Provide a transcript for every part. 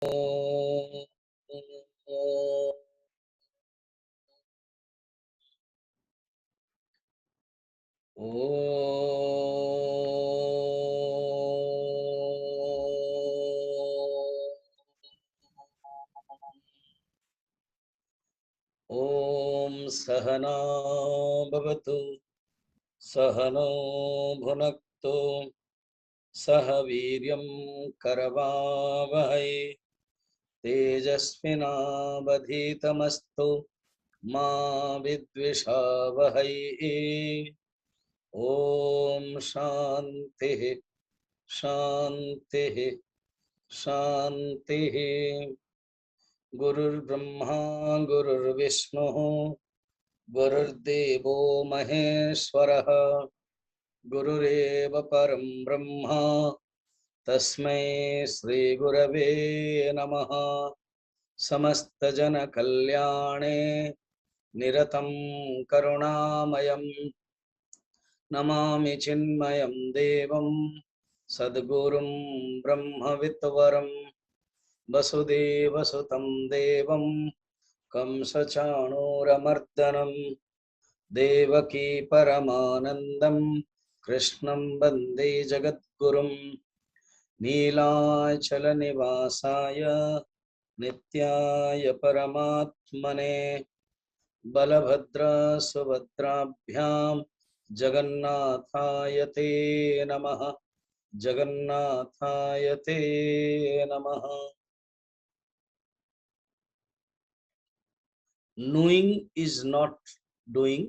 ओम सहना भवतु सहनो भुनक्तु सह वीर्यं करवावहै तेजस्विनावधीतमस्तु मा विद्विषावहै। ओम शांति शांति शांति। गुरुर्ब्रह्मा गुरुर्विष्णुः गुरुर्देवो महेश्वरः गुरुरेव परं ब्रह्म तस्मै श्री गुरवे नमः। समस्त जन कल्याणे निरतं करुणामयं नमामि चिन्मयं देवं सद्गुरुं ब्रह्मविद्वरं वसुदेवसुतं देवं कंसचाणूरमर्दनं देवकी परमानन्दं कृष्णं वन्दे जगद्गुरुं नीलाचलनिवासाय नित्याय परमात्मने बलभद्र सुभद्राभ्यां जगन्नाथाय ते नमः जगन्नाथाय ते नमः। Knowing is not doing,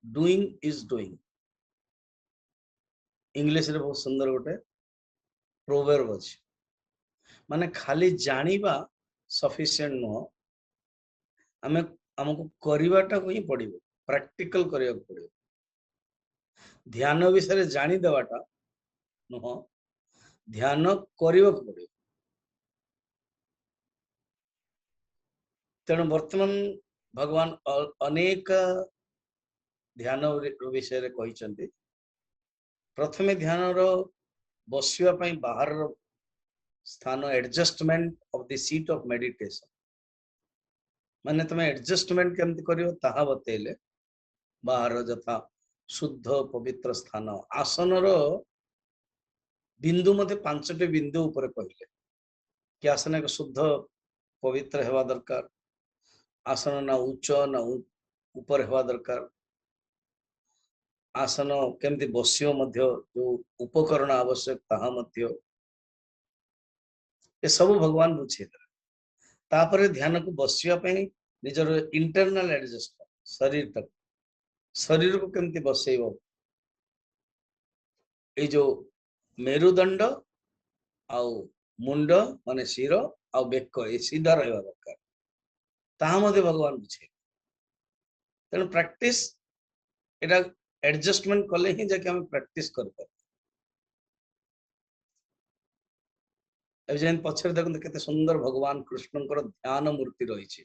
doing is doing। English रे बहुत सुंदर गोटे प्रोवर्ब अछि, माने खाली जानिबा सफिशिएंट नुह, आमे हमको करिवाटा को ही पड़िबो, प्रैक्टिकल करिया को पड़िबो। ध्यान विषय जानी देवाटा नुह, ध्यान करिवा को पड़िबो। तेणु वर्तमान भगवान अनेक ध्यान विषय रे कहिसंती। प्रथमे ध्यान रो बसिवा पई बाहर स्थान adjustment of the seat of meditation, माने तमे एडजस्टमेंट केमति करियो ताहा बतेले। बाहर जथा शुद्ध पवित्र स्थान, आसन रो बिंदु मते पांचटे बिंदु ऊपर कहले कि आसन एक शुद्ध पवित्र हेवा दरकार, आसन ना उच्च ना ऊपर हेवा दरकार, आसन केमति बसियो मध्य जो उपकरण आवश्यक ताहा मध्य ए सब भगवान बुझे। तापर ध्यान को बसिया पई निजर इंटरनल एडजस्टमेंट, शरीर तक शरीर को केमति बसेइबो, ए जो मेरुदंड आउ मुंड माने शिर आउ बेक ए सीधा रहबा दरकार, ताहा मते भगवान बुझे। तेणु प्रैक्टिस एटा एडजस्टमेंट कले ही जाके हम प्रैक्टिस कर पार। एजेन पछर देखन केते सुंदर भगवान कृष्णकर ध्यान मूर्ति रही छी।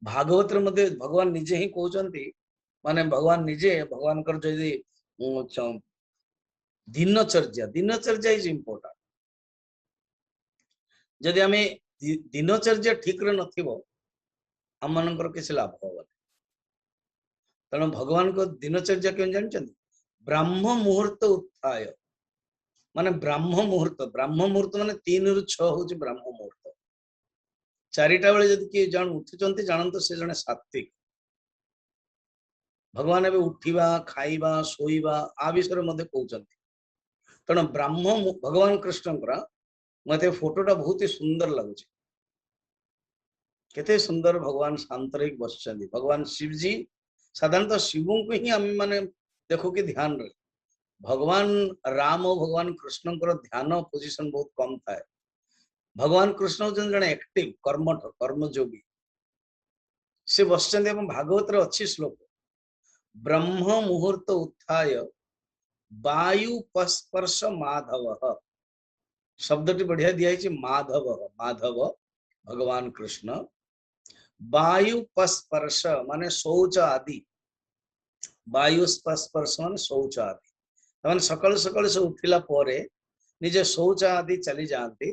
भागवत रे मध्ये भगवान निजे ही कहउचंती, माने भगवान निजे भगवान कर जदी दिनचर्या, दिनचर्या इज इंपोर्टेंट। जदि हमें दिनचर्या ठीक रे नथिबो हम मानकर किसी लाभ होबा। तेणु भगवान को दिनचर्या क्यों जानते? ब्राह्म मुहूर्त उत्थाय, माने ब्राह्म मुहूर्त माने 3 रु 6 होची ब्राह्म मुहूर्त। 4टा बेले जदि कि जान उठिचंती जानंत से जने सात्विक। भगवान एबे उठिबा खाइबा सोइबा आ विषय मध्ये कहउचंती। तेणु ब्राह्म भगवान कृष्णकर मते फोटोटा बहुत ही सुंदर लगुची। केते सुंदर भगवान शांतरिक बसचंदी। भगवान शिवजी साधारणतः शिवों को ही हम माने देखो कि ध्यान रे, भगवान राम और भगवान कृष्ण ध्यान पोजिशन बहुत कम थाए। भगवान कृष्ण जन जन एक्टिव कर्मठ कर्मयोगी से बसचंदी। एवं भागवत रे अच्छी श्लोक, ब्रह्म मुहूर्त उत्थाय वायु पस्पर्श माधव, शब्दटी बढ़िया दिया माधव, माधव भगवान कृष्ण। वायु पस्पर्श माने शौच आदि, वायु स्पर्श माने शौच आदि, सकाल सकाल से उठिला परे निजे शौच आदि चली जाती।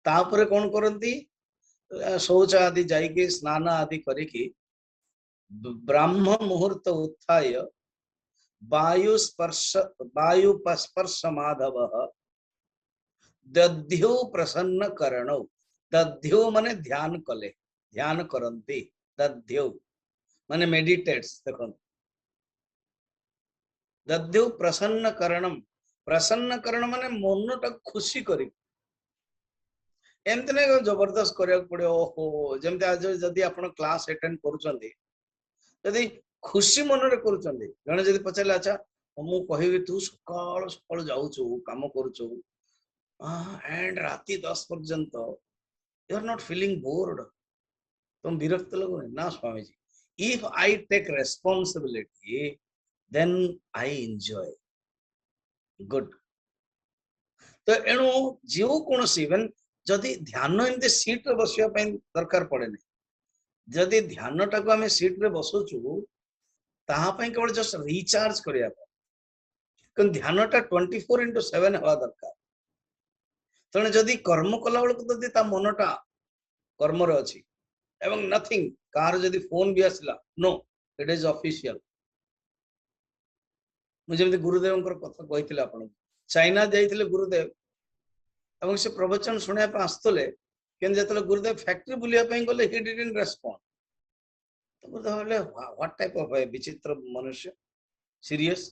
तापरे कौन करती शौच आदि जाइके स्नान आदि करिकी ब्राह्म मुहूर्त उत्थाय वायुस्पर्श माधव दध्यो प्रसन्न करणौ दध्यो माने ध्यान कले ध्यान करंती दध्यो माने मेडिटेट्स देखो दध्यो प्रसन्न करण माने मन टा खुशी करी एमती नहीं जबरदस्त करिया पड़े ओहो जमते आज जदि आपण क्लास अटेंड करूचंदी जदि खुशी मन रे करूचंदी जने जदि पचाले अच्छा मु कहिबी तू सकाळ सकाळ जाउछु काम करूछु एंड राति 10 पर्यंत you are not feeling bored तुम विरक्त लगो ना Swami ji if I take responsibility then I enjoy good तो एणु जो कौन इवन जदि ध्यान एमती सीट रे बसिया दरकार पड़े नहीं जदि ध्यान टाक आम सीट रे बसुचु ताहापई केवल जस्ट रिचार्ज करिया ध्यान टा 24/7 हवा दरकार तेणु जदि कर्म कला बेलू जदि ता मनटा कर्म रे अछि एवं नथिंग कार जदि फोन भी आसला नो इट इज ऑफिशियल मुझे गुरुदेव कथा कही आप चाइना जाइए गुरुदेव एवं से प्रवचन शुणा आसुले जो गुरुदेव फैक्ट्री बुलाया गले ही डिडंट रेस्पॉन्ड तो गुरुदेव व्हाट टाइप ऑफ विचित्र मनुष्य सीरियस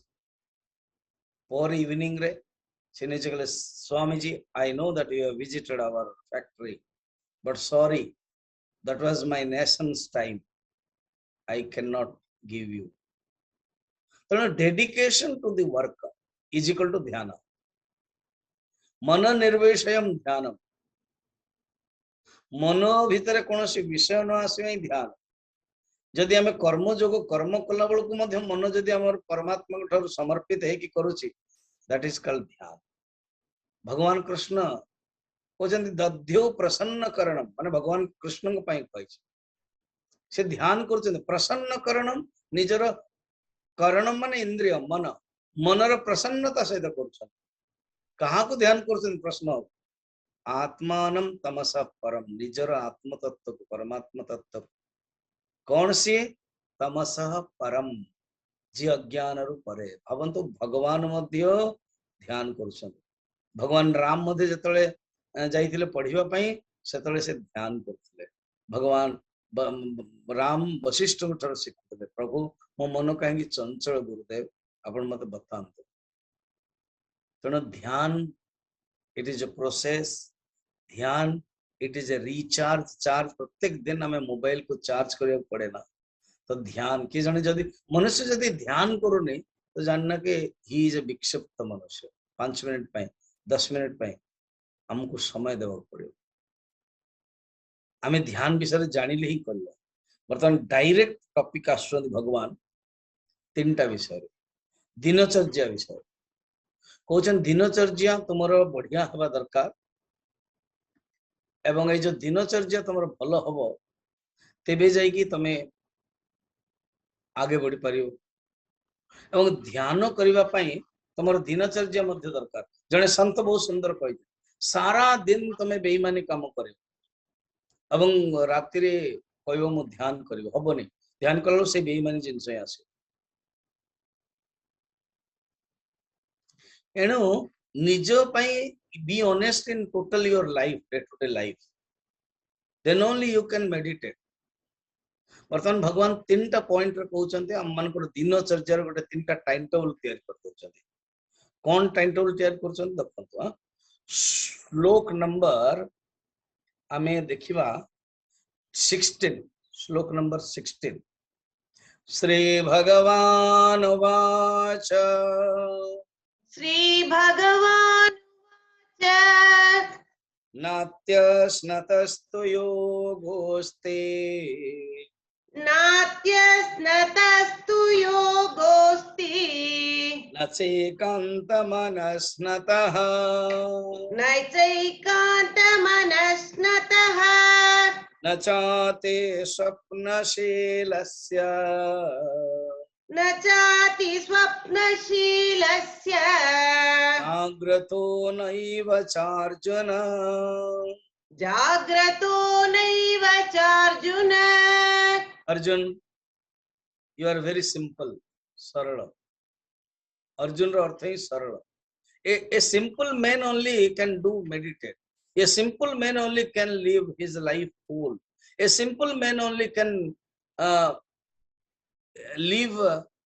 पर इवनिंग रे से नीचे कहले Swami ji I know that you have visited our factory but sorry that was my nation's time I can not give you तेणु dedication to the work is equal to ध्यान मन निर्वेशयम ध्यानम मन भितर कौन विषय न आसे ध्यान जदि आम कर्म जोग कर्म कला बेलू मन जदि आम परमात्मा ठार समर्पित है कि करुछि दैट इज कॉल्ड ध्यान भगवान कृष्ण कहते दध्यो प्रसन्न करणम माने भगवान कृष्ण से ध्यान कर प्रसन्न करणम निजर करणम माने इंद्रिय मन मनर प्रसन्नता सहित कर ध्यान कर प्रश्न आत्मान तमसा परम निजर आत्म तत्व को परमात्मा तत्व कौन सी तमस परम जी अज्ञान रु परे भावंतु भगवान मध्य ध्यान कर भगवान राम मध्य जतले जाइथिले पढ़िबा पई सेतले से ध्यान करथिले भगवान राम वशिष्ठ ठार शिखुले प्रभु मो मन कहीं चंचल गुरुदेव आपण मत बतांतु तेणु ध्यान इट इज अ प्रोसेस ध्यान it is A recharge charge प्रत्येक दिन हमें मोबाइल को चार्ज करने पड़े ना तो ध्यान किए जाने जदि मनुष्य जदि ध्यान करूनी तो जानना कि ही इज ए विक्षिप्त मनुष्य 5 मिनट पे 10 मिनट पे हमको समय देवा पड़े आम ध्यान विषय जानिले ही करवा बर्तमान डायरेक्ट टॉपिक आसुचंदी भगवान 3टा विषय दिनचर्या विषय कहउछन दिनचर्या तुमरो बढ़िया हवा दरकार एवं ये जो दिनचर्या तुम भल हम तेबे जाइकी तमे आगे बढ़ी पारियो एवं ध्यान करबा पई तुम दिनचर्या मध्य दरकार जने संत बहुत सुंदर कहि सारा दिन तमे बेईमानी काम करे एवं राति रे कहबो मु ध्यान करिवो हबनी ध्यान करलो से बेईमानी जिंस आसे एणु निज पई be honest in total your life day to day life then only you can meditate बर्तमान भगवान 3टा पॉइंट रे कहउचंते हम मन को दिनचर्या रे गोटे 3टा टाइम टेबल तैयार कर दोचंते कौन टाइम टेबल तैयार करचंते देखंतु श्लोक नंबर हमें देखिबा 16 श्लोक नंबर 16 श्री भगवान वाच श्री भगवान नात्यस्नतस्तु योगोस्ते नात्यस्नतस्तु योगोस्ति न चैकान्तमनस्नतः न चैकान्तमनस्नतः न चाते स्वप्नशीलस्य न चाति स्वप्नशीलस्य जाग्रतो नैव चार्जुन जाग्रतो नैव चार्जुन। Arjun you are very simple, सरल। अर्जुन रो अर्थ ही सरल। A simple man only can do meditate. A simple man only can live his life full. A simple man only can uh, live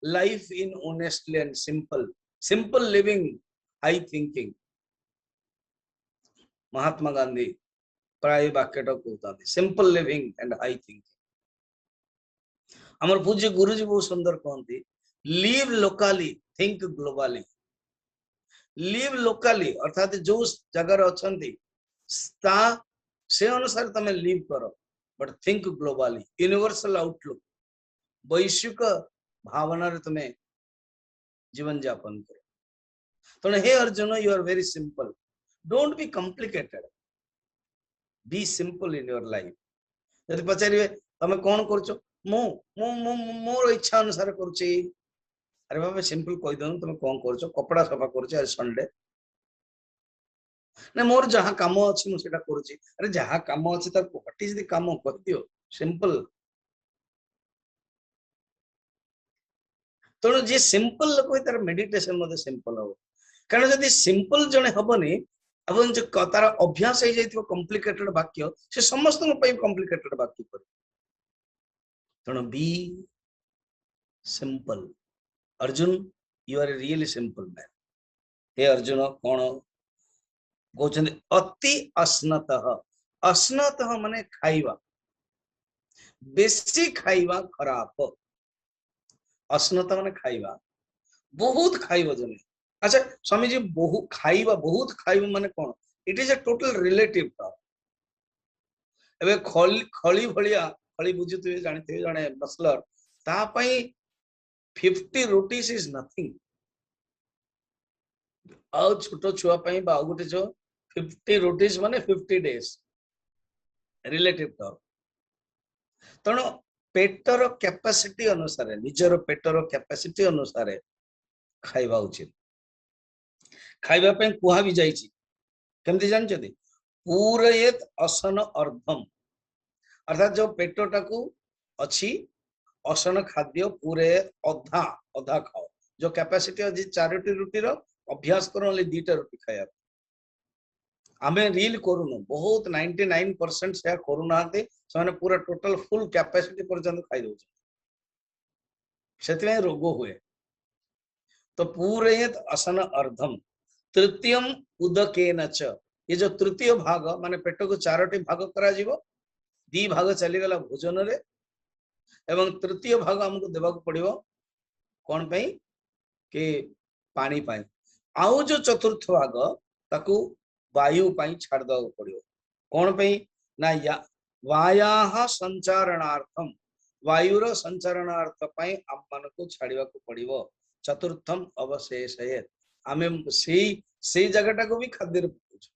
life in honestly and simple. Simple living, high thinking. Mahatma Gandhi प्राय वाक्यटा कहते simple living and high thinking. हमर पूज्य गुरुजी बहुत सुंदर कहते live लोकाली think globally. Live लोकाली अर्थात जो जगह अछंती ता से अनुसार तमे लिव करो, but think globally, universal outlook, वैश्विक भावना रे तमे जीवन यापन करो। तो हे Arjun you are very simple, don't be complicated, be simple in your life. यदि पचारे तमे कौन करछो, मु मु मोर इच्छा अनुसार करछी, अरे बाबा सिंपल कहि दन तमे कौन करछो, कपड़ा सफा करछो आज संडे ना, मोर जहां काम अछि मु सेटा करछी, अरे जहां काम अछि त व्हाट इज द काम कहि दियो, सिंपल। तो जे सिंपल लोक तार मेडिटेशन मध्ये सिंपल हो, कारण जदि सिंपल जने हबनी अपन जो तार अभ्यास हो जाइथिबो कॉम्प्लिकेटेड वाक्य से समस्त पई कॉम्प्लिकेटेड वाक्य कर। तो be simple. Arjun you are a really simple man. हे अर्जुन कौन कहते अति अस्नतः, अस्नतः माने खाइबा, बेसी खाइबा खराब। अस्नतः माने खाइबा, बहुत खाइबा जने। अच्छा स्वामी जी बहुत खाइबा माने कौन, it is a total relative term. एबे खली भलिया, खली बुझुथिबे जानथिबे जने बसलर ता पई 50 रुपीस इज नथिंग। आ छोटो छुआ पई बा गोटे जो 50 रुपीस माने 50 डेज, रिलेटिव टर्म। तण पेटर कैपेसिटी अनुसार, निजर पेटर कैपेसिटी अनुसार खाइबा उचित। खाइबा पे कुहा भी जाइछि केमति जानछथि, पूरयेत असन अर्धम, अर्थात जो पेटटा को अछि असन खाद्य पूरे अधा अधा खाओ। जो कैपेसिटी अछि 4टी रुटी रो अभ्यास करो, ओनली 2टा रुटी खाया। आमे रील करूनु बहुत 99% से करूनाते, से पूरा टोटल फुल कैपेसिटी पर्यंत खाई दउछ, सेते रोग हुए। तो पूरयेत असन अर्धम तृतीयम उदकेन च, ये जो तृतीय भाग माने पेट को 4टी भाग करा जीवो, 2 भाग चली गला भोजन रे, एवं तृतीय भाग हमको देबाक पड़िबो कोन पई के पानी पाई। आउ जो चतुर्थ भाग ताकू वायु पाई छाड़ दबाक पड़िबो कोन पई ना, या वायाः संचारणार्थम, वायुर संचारणार्थ पाई हम मन को छाड़ीबा को पड़िबो। चतुर्थम अवशेषयेत, आमे सेई जगटा को भी खाद्य रे पकुछ।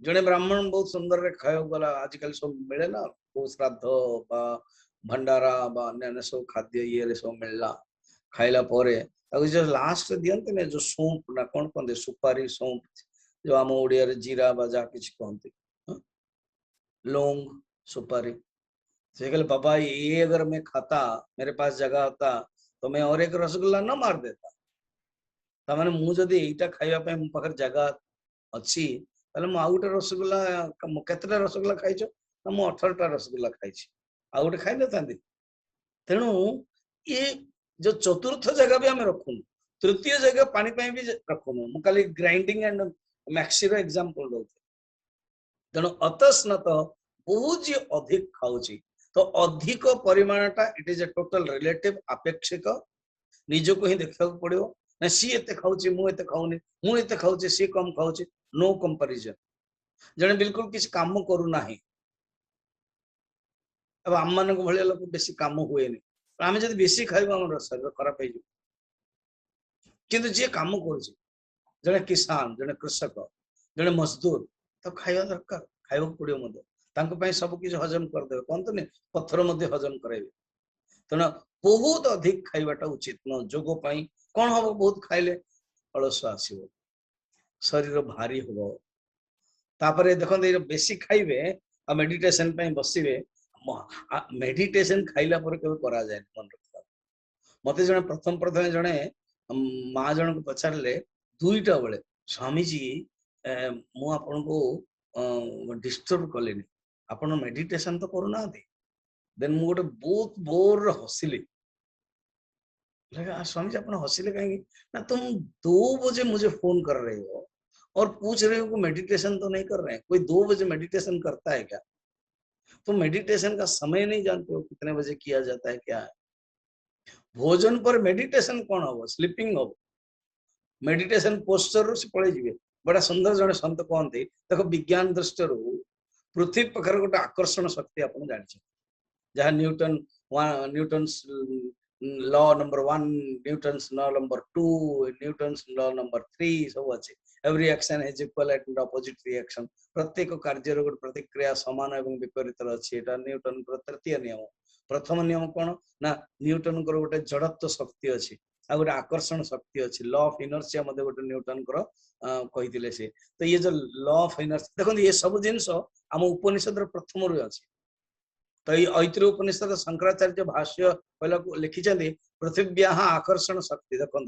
जने ब्राह्मण बहुत सुंदर रे खायो गला, आजकल सब मिले ना को श्राद्ध बा भंडारा बा अन्य सब खाद्य ये रे सब मिलला, खाइला परे ताको जो लास्ट दियंते ने जो सूप ना कोन कोन सुपारी सूप, जो आम ओडिया रे जीरा बा जा किछ कहंते लौंग सुपारी, से कहले बाबा ये अगर मैं खाता, मेरे पास जगह होता तो मैं और एक रसगुल्ला न मार देता। तामाने मु जदी एटा खाइबा पे मु पाखर जगह अछि ताले मु आउटे रसगुल्ला, केतटा रसगुल्ला खाइछो ना, मु 18टा रसगुल्ला खाइछि, आउटे खाइ नथांती। तेणु ये जो चतुर्थ जगह भी हमें रखुन, तृतीय जगह पानी पाई भी रखुन, मु खाली ग्राइंडिंग एंड मैक्सी रो एग्जांपल दउते। तेणु अतस्नत बहुत जी अधिक खाउची, तो अधिक परिमाणटा it is a total relative, अपेक्षिक, निज को ही देखा पड़ो ना, सी एते खाउची मु एते खाउनी, मु एते खाउची सी कम खाउची, नो कंपैरिजन। जने बिल्कुल किसी काम करू नाही, अब आम मान को भलिया लोक बेसी काम हुए नहीं, आमे जदी बेसी खाइबा हमर शरीर खराब हो जाय। किंतु जे काम करूची, जने किसान, जने कृषक, जने मजदूर, तो खाइबा दरकार, खाइबा पड़ियो मदे, तांको पई सब किछ हजम कर देबे, कोन तो ने पत्थर मध्य हजम कराइबे। तेना बहुत अधिक खाइबाटा उचित न, जोगो पई कोन हबो बहुत खाइले अलस आसीबो, शरीर भारी हबो, तापरे देखो ये बेसी खाइबे आ मेडिटेशन पे बसिबे मेडिटेशन खाइला पर केबे करा जाय मन रखता मते जने प्रथम प्रथम जने माँ जन को पचारे दुईटा बेले स्वामी जी मु आपन को डिस्टर्ब कलेनी आपन मेडिटेशन तो करूना देन मु गोटे बहुत बोर हसिली लगा स्वामी जी अपन हसिले कहेंगे ना तुम 2 बजे मुझे फोन कर रहे हो और पूछ रहे हो कि मेडिटेशन तो नहीं कर रहे हैं कोई 2 बजे मेडिटेशन करता है क्या तो मेडिटेशन का समय नहीं जानते हो कितने बजे किया जाता है क्या है भोजन पर मेडिटेशन कौन हो स्लीपिंग हो मेडिटेशन पोस्टर से पड़े जी बड़ा सुंदर जड़े संत कहते देखो विज्ञान दृष्टि पृथ्वी पाखे गोटे आकर्षण शक्ति आप जानी जहाँ Newton's law number 1 Newton's law number 2 Newton's law number 3 सब अच्छे every action is equal and opposite reaction प्रत्येक कार्य गोटे प्रतिक्रिया समान एवं विपरीत अच्छी न्यूटन तृतीय नियम प्रथम नियम कौन ना न्यूटन गोटे जड़त्व शक्ति अच्छी आ गोटे आकर्षण शक्ति अच्छी लॉ ऑफ इनर्शिया गोटे न्यूटन कही से तो ये जो लॉ ऑफ इनर्शिया देखो ये सब जिनस आम उपनिषद प्रथम रू अच्छी तो ये ऐतरेय उपनिषद शंकराचार्य भाष्य पहला लिखिं पृथिव्या आकर्षण शक्ति देखो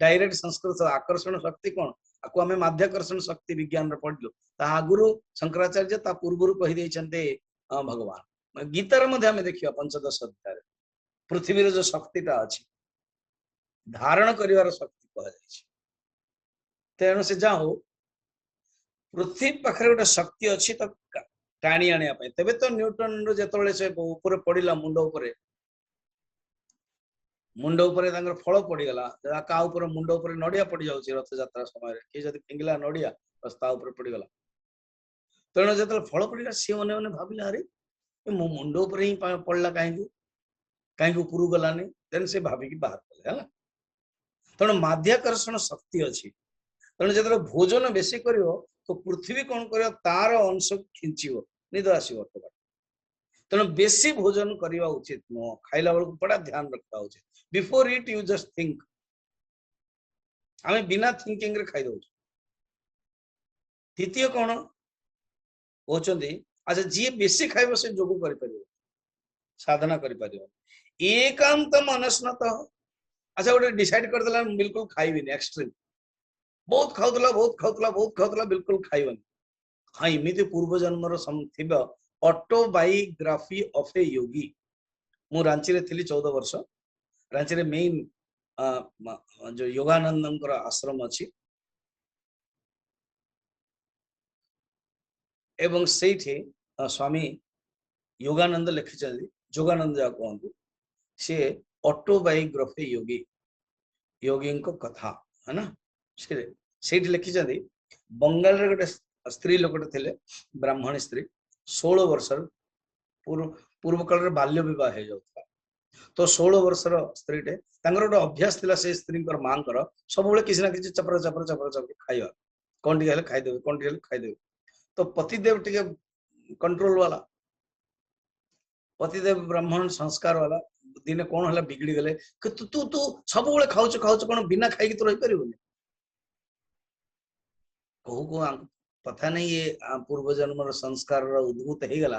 डायरेक्ट संस्कृत आकर्षण शक्ति कौन आपको आम माध्याकर्षण शक्ति विज्ञान पढ़लु आगुरु शंकराचार्य पूर्व कही भगवान गीतार देखिए पंचदश अध्याय पृथ्वी जो शक्तिटा अच्छी धारण कर शक्ति कह तेणु से जा हो पृथ्वी पाखे गोटे शक्ति अच्छी तो टाणी आने तेरे तो न्यूटन जो से ऊपर पड़ा मुंड उपर फल पड़गला क्या मुंड उपर नड़िया पड़ जाऊँ रथ यात्रा समय किए जब फिंगिला नड़िया बस पड़गला तेणु जो फल पड़ा सी मन मन भाविला अरे मो मुंड उपर ही पड़ा कहीं कहीं ऊपर गलानी देन से भाविकी बाहर कले है तेणु माध्याकर्षण शक्ति अच्छी तेणु जो भोजन बेसी कर तो पृथ्वी कौन कर तार अंश खिंचब निद आसो तेणु बेसी भोजन करवा उचित नुह खाइला बेलू बड़ा ध्यान रखा उचित before it you just think आम बिना थिंकिंग रे खाई दउछ द्वितीय कौन कहते अच्छा जी बेसी खाइब से जोग कर साधना कर एकांत मनस्नत अच्छा गोटे डिसाइड करदेला बिल्कुल खाइबी एक्सट्रीम बहुत खाऊला बहुत खाऊला बहुत खाऊला बिल्कुल खाइबनी हाँ इमिति पूर्व जन्मर ऑटोबायोग्राफी ऑफ ए योगी मु रांची रे थिली 14 वर्ष रांची रे मेन जो योगानंद आश्रम अच्छी एवं सेठी स्वामी योगानंद लिखिं जोगानंद जहाँ कहते सी ऑटोबायोग्राफी योगी योगी कथा है ना से लिखिं बंगाल रे गोटे स्त्री लोकटे थे ब्राह्मणी स्त्री 16 वर्ष पूर्व काल बाल्य विवाह हो जाता तो 16 वर्षर स्त्रीटे गोटे अभ्यास थिला से स्त्री माँ सब किसी ना किसी चपर चपर चपर चपर खाइबा कौन टे खाईदेवे कौन टे खाईदेवे तो पतिदेव टे कंट्रोल वाला पतिदेव ब्राह्मण संस्कार वाला दिने कौन है बिगड़ी गले तू तू तू सब खाऊ खाऊ कौन बिना खाई तो रही पार कहू पता नहीं ये पूर्व जन्म संस्कार उद्भूत हो गला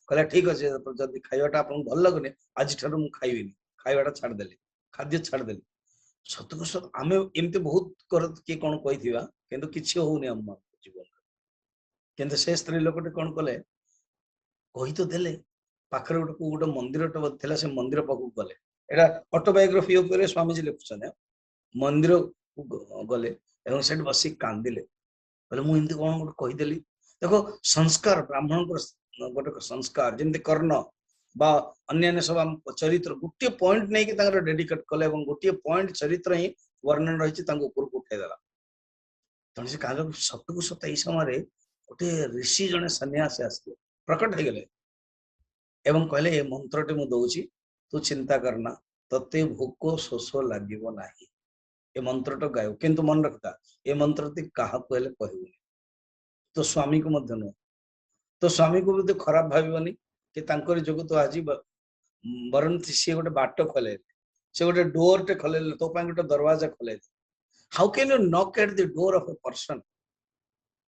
कहला ठीक अच्छे जब खाइबाटा आपन भल लगुनि आज खाइबी खाइबाटा छाड़देली खाद्य छाड़देली सत को सत आम एमती बहुत किए कौन कही किंतु किसी होनी आम जीवन किंतु से स्त्री लोकटे कौन कले कही तो देले पाखरे गोटे गोटे मंदिर से मंदिर पाक गले एटा ऑटोबायोग्राफी स्वामीजी लिखुन मंदिर गले से बस कांदिले बोले मुझे कौन गोटे कहीदेली देखो संस्कार ब्राह्मण गोटे संस्कार जमी कर्ण बा अन्य सब चरित्र गोटे पॉइंट नहीं कि डेडिकेट कले गोटे पॉइंट चरित्र ही वर्णन रही ऊपर उठेदेला तेणु से कहा सत को सत समय गोटे ऋषि जड़े सन्यासी आसते प्रकट हो गले एवं कहले ये मंत्रटे मु दौची तू चिंता करना तते भोक शोष लगे ना ये मंत्र तो गाय किंतु मन रखता ये मंत्र क्या कहूँ तो स्वामी को मध्य नुह तो स्वामी को भी खराब भावनी कि जोग तो आज वरन सी गोटे बाट खोले से गोटे डोर टे खोले तो गोटे दरवाजा खोले how can you knock at the door of a person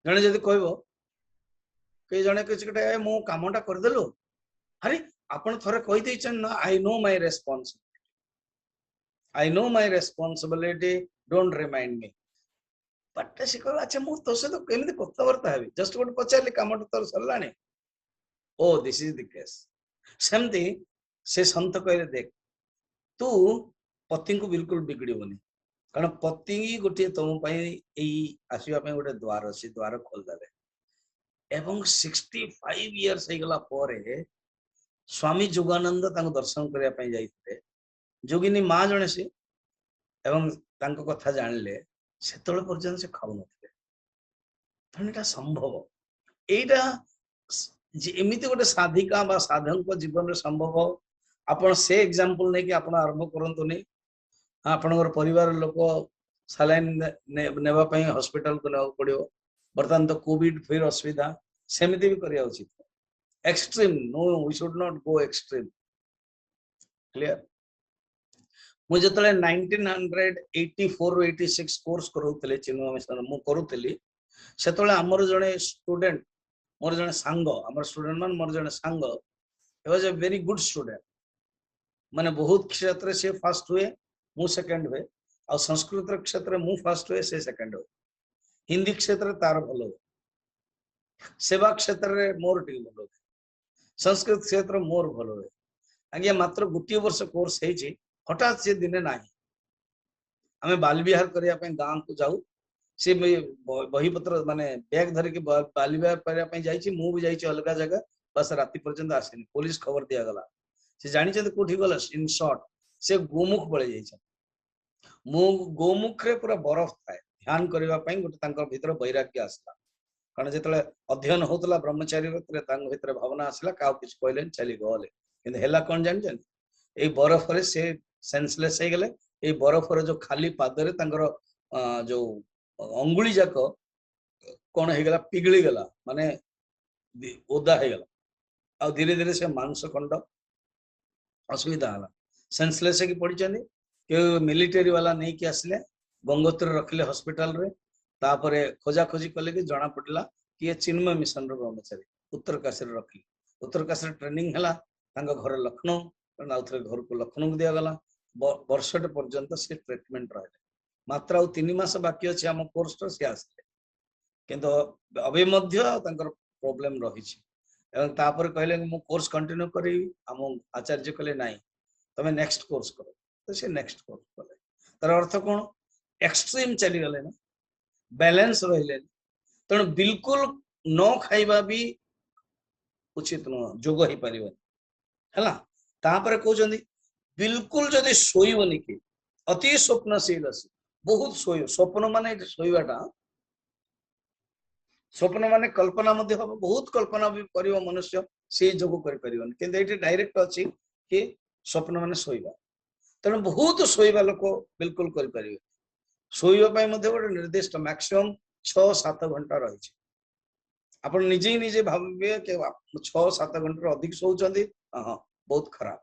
जने जदि कहबो कई जने किछटे मो कामटा कर देलो अरे आपण थरे कहि दैछन ना I know my responsibility don't remind me पट्टे से कहला अच्छा मु तो से तो केमिति कथावार्ता हेबी जस्ट गोटे पचारली कामटा तोर सरलाने ओ दिस इज द केस सेमती से संत कहले देख तू पति को बिल्कुल बिगड़बनी कारण पति गोटे तुम आसवा गोटे द्वार से द्वार खोलदेवे एवं 65 इयर्स गला स्वामी जोगानंद दर्शन करने जाते जोगिनी माँ जने सी एवं कथा जानले से पर्यंत से खाऊ ना संभव एटा एमती गोटे साधिका बा साधक जीवन में संभव आपण से एग्जांपल नहीं कि आपण आरंभ करंतु नहीं आपनकर परिवार लोक सालाइन नेबा पई हॉस्पिटल को नेबा पड़ियो बर्तमान तो कोविड फिर असुविधा सेमिति भी करिया उचित extreme no we should not go extreme clear मु जतले 1984 86 कोर्स करूतले चिन्मय मिशन मु करूतली सेतले हमर जने स्टूडेंट मोर जने सांग हमर स्टूडेंट मान मोर जने सांग he was a very good student माने बहुत क्षेत्र से फर्स्ट हुए मु सेकंड हुए और संस्कृत क्षेत्र मु फर्स्ट हुए से सेकंड हुए हिंदी क्षेत्र तार भलो सेवा क्षेत्र रे मोर टी भलो संस्कृत क्षेत्र मोर भलो हुए आगे मात्र गोटे वर्ष कोर्स है हठात से दिने ना आम बाल विहार करने गाँ को जाऊ सी बहीपत्र माने बैग धरिकी बाल विहार करने जाइए अलग जगह बस राति पर्यंत आसेनी पुलिस खबर दिगला से जानी कौटी गला इन शॉर्ट से गोमुख पड़े जाइए गोमुख रे पूरा बरफ थाए ध्यान करने गोटे भीतर वैराग्य आसला कारण जो अध्ययन होता ब्रह्मचारी भीतर भावना आसला क्या किसी कहले चली गले कि कौन जान ये बरफ रे से सेंसलेस हो गले ये बरफ रे जो खाली पादरे जो अंगुली जाक कौन हो गला पिघली गला माने ओदा हो गला आ धीरे धीरे से मांस खंड असुविधा है सेंसलेस की पड़ी के मिलिटरी वाला नहीं कि आसले गंगोत्री रखिले हॉस्पिटल रे तापर खोजा खोजी कले कि जना पड़ला कि ये चिन्मय मिशन रो ब्रह्मचारी उत्तरकाशी रखिले उत्तरकाशी ट्रेनिंग है घर लखनऊ आउ थे घर को लखनऊ दिया गला वर्षटे पर्यंत से ट्रिटमेंट रहे मात्र आ 3 मास बाकी अच्छे आम कोर्स सी आसले किंतु अभी प्रॉब्लम रही कहले मु कोर्स कंटिन्यू करी आम आचार्य कहले नाई तमे नेक्स्ट कोर्स करो तो से नेक्स्ट कोर्स कले तार अर्थ कौन एक्सट्रीम चली गले ना बैलेंस रहिले तेणु बिल्कुल न खाइबा भी उचित नुह जोग हो पार है तापर कहते बिल्कुल जदि शोबनी कि अति स्वप्नशील बहुत शोय स्वप्न माने शोवाटा स्वप्न माने कल्पना हम बहुत कल्पना भी कर मनुष्य से जोग कर डायरेक्ट अच्छी कि स्वप्न माने शोवा तेणु बहुत शोवा लोक बिल्कुल करें शोवाई गोटे निर्दिष्ट मैक्सिमम 6-7 घंटा रही आप निजे निजे भावे 6-7 घंटा अधिक शोचती हाँ बहुत खराब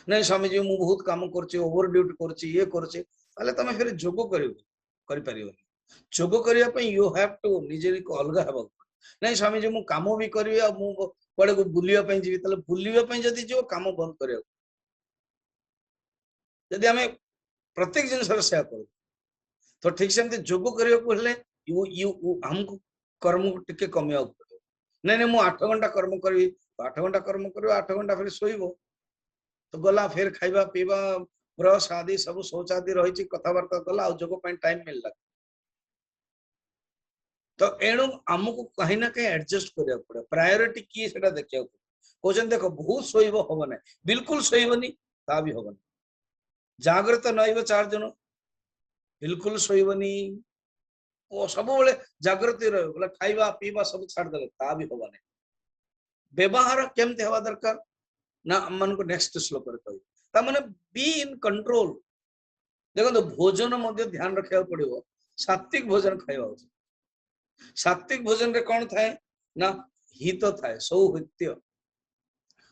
नहीं स्वामी जी मुझे बहुत काम कर ओवर ड्यूटी कर तुम फिर जोग कर जोग करने यू हैव टू निजे अलग है नहीं स्वामी जी मुझे कम भी करी कड़े बुलापी जी बुलापी जदि जो कम बंद कर जदि आम प्रत्येक जिन कर तो ठीक से जोग करने हमको कर्म को टिके कमिया पड़े नहीं नहीं मुझे 8 घंटा कर्म करी 8 घंटा कर्म कर 8 घंटा फिर शोब तो गला फिर खाइबा पीवा ब्रश आदि सब शौच आदि रही कथबार्ता गला जोग टाइम मिलला तो एणु आमको कहीं ना कहीं एडजस्ट करा पड़े प्रायोरिटी किए से देखा कहते देख बहुत शोब हम ना बिल्कुल शोबनी ता भी हम जागृत नईब 4 जन बिल्कुल शोबनी सब जागृति रहा खाइबा पीवा सब छाड़दे ता भी हम ना व्यवहार केमती हवा दरकार ना मन को नेक्स्ट श्लोक कह बी इन कंट्रोल देखो भोजन मध्य ध्यान रखा पड़ो सात्विक भोजन खाइबा उचित सात्विक भोजन रे कौन थाए ना हित थाए सौहित्य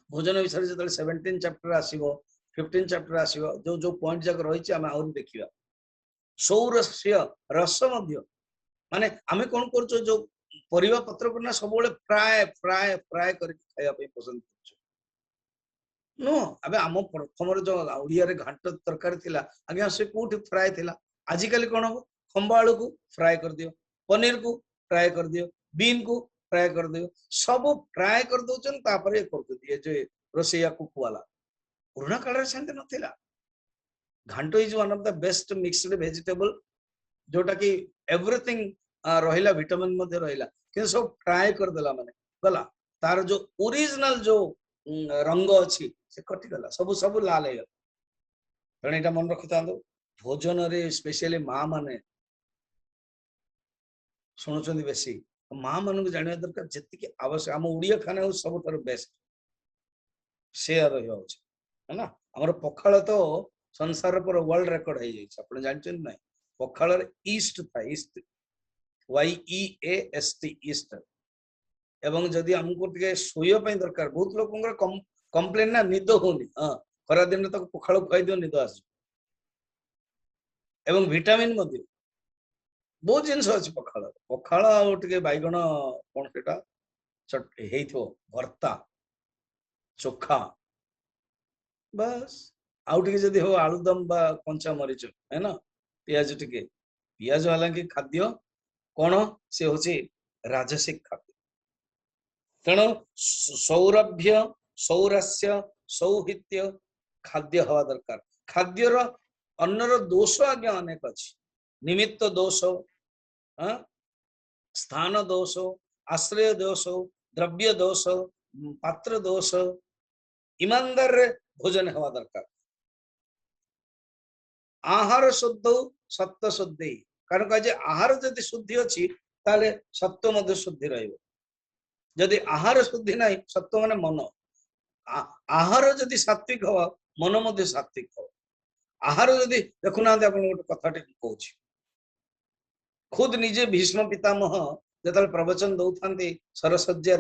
भोजन विषय जो 17 चैप्टर आसीबो 15 चैप्टर आसीबो जो जो पॉइंट जक रही आम आउरी देखिबा सौरस्य रस मध्य माने आमे कौन करछो जो परिवा पत्र को ना सब फ्राए फ्राए फ्राए करके खाया पसंद कर नो अबे आम प्रथम जो ओडिया रे घांट तरकारी थिला आज्ञा से कोठी फ्राए थिला आजि काली कोन हो खंबा आलू को फ्राए कर दियो पनीर को फ्राए कर दियो बीन को फ्राए कर दियो सब फ्राए कर दोचन तापरे कर दियो जे रोसिया कुक वाला पुराना काल रे सेंते नथिला घांट is one of the best mixed vegetable जोटा कि एवरीथिंग रहिला विटामिन मध्ये रहिला कि सब फ्राए कर देला माने गला तार जो ओरिजिनल जो रंग अच्छी से कटि गला सब सब लाल है तेणु यहाँ मन रखि था भोजन रे स्पेशली माँ माने शुणुचंदी बेसी माँ मान को जानिया दरकार जति आवश्यक आम ओडिया खाना हूँ सब बेस्ट शेयर रहा है ना हमर पखाल तो संसार पर वर्ल्ड रेकर्ड हो जाए आप जानते ना पखाल ईस्ट था ईस्ट YEAST ईस्ट एवं जदि हमको टे शोप दरकार बहुत लोक कंप्लेन ना निद होनी हाँ खरा दिन तक पखाल खुआई दियो निद आस एवं विटामिन बहुत जिनस अच्छी पखाल पखाल आगे बैगण कौन से भर्ता चोखा बस आउटे जदि हो आलुदम बा कंचा मरीच है ना पियाज टिके पियाज वाला कि खाद्य कौन से हूँ राजसिक खाद्य तेणु सौरभ्य सौरस्य सौहित्य खाद्य हवा दरकार खाद्यर अन्नर दोष आज्ञा अनेक अच्छी निमित्त दोष स्थान दोष आश्रय दोष द्रव्य दोष पात्र दोष ईमानदार भोजन हवा दरकार आहार शुद्ध सत्व शुद्धि कारण कहे आहार जदि शुद्धि अच्छी ताले सत्व मध्य शुद्धि रहिबो जदि आहार शुद्धि ना सत्व माने मन आहार जदि सात्विक हो मन मध्य सात्विक हो आहार जदि देखुना गोटे कथा कहूँ खुद निजे भीष्म पितामह जो प्रवचन दौरान सरसज्जा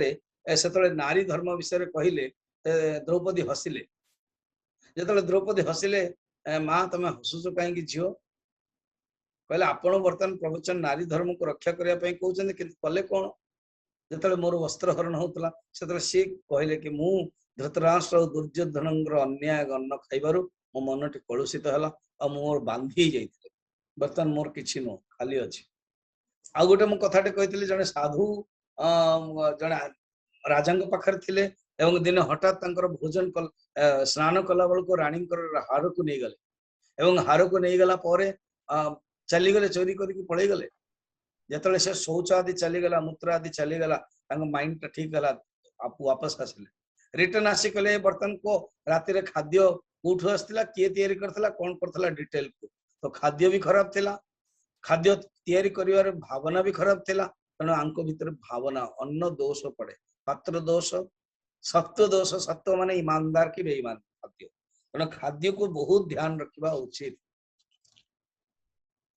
से नारी धर्म विषय कहले द्रौपदी हसिले जो द्रौपदी हसिले माँ तुम हसुच कहीं झील कहले आपण बर्तमान प्रवचन नारी धर्म को रक्षा करने कहते कि कले कौन जो मोर वस्त्र हरण होता से सी कहले कि मु धृतराष्ट्र और दुर्योधन अन्याय अन्न खाइबारु मो मन टी कलुषित है मोर बांधी जाते बर्तमान मोर किसी नुह खाली अच्छी आ गोटे मु कथाटे कही जड़े साधु जड़े राजा पाखर थिले एवं दिन हठात भोजन कल स्नान कला बेलू राणी हार को नहीं गले एवं हार को नहीं गला चलीगले चोरी करके पलि गले जिते से शौच आदि चलीगला मूत्र आदि चलीगला माइंड टा ठीक है वापस आसिले रिटर्न आसी कले बर्तन को राति खाद्य कौटू आसाला किए तैयारी करथिला कौन करथिला डिटेल को तो खाद्य भी खराब थिला खाद्य तैयारी करिवार भावना भी खराब थिला तेणु आंको भीतर भावना अन्न दोष पड़े पात्र दोष सत्व माने ईमानदार की बेईमान खाद्य तेणु खाद्य को बहुत ध्यान रखा उचित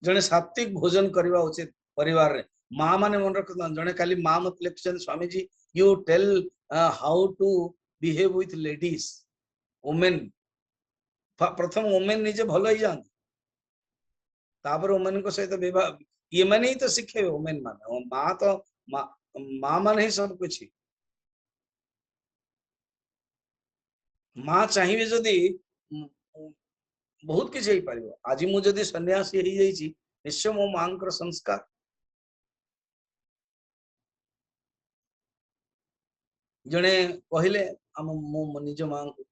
जड़े सात्विक भोजन करवा उचित परिवार रे माँ माने मन रख जड़े खाली माँ मत लिखुं Swami ji you tell how to behave with ladies women प्रथम वुमेन निजे भल ही जाती तापर वुमेन को सहित विवाह ये मैंने ही तो शिखे वुमेन मान माँ तो माँ मान ही सब कुछ माँ चाहिए जदि बहुत किसी हो पार आज मुझे सन्यासी हो जाइए निश्चय मो माँ संस्कार जड़े कहले मो निज माँ को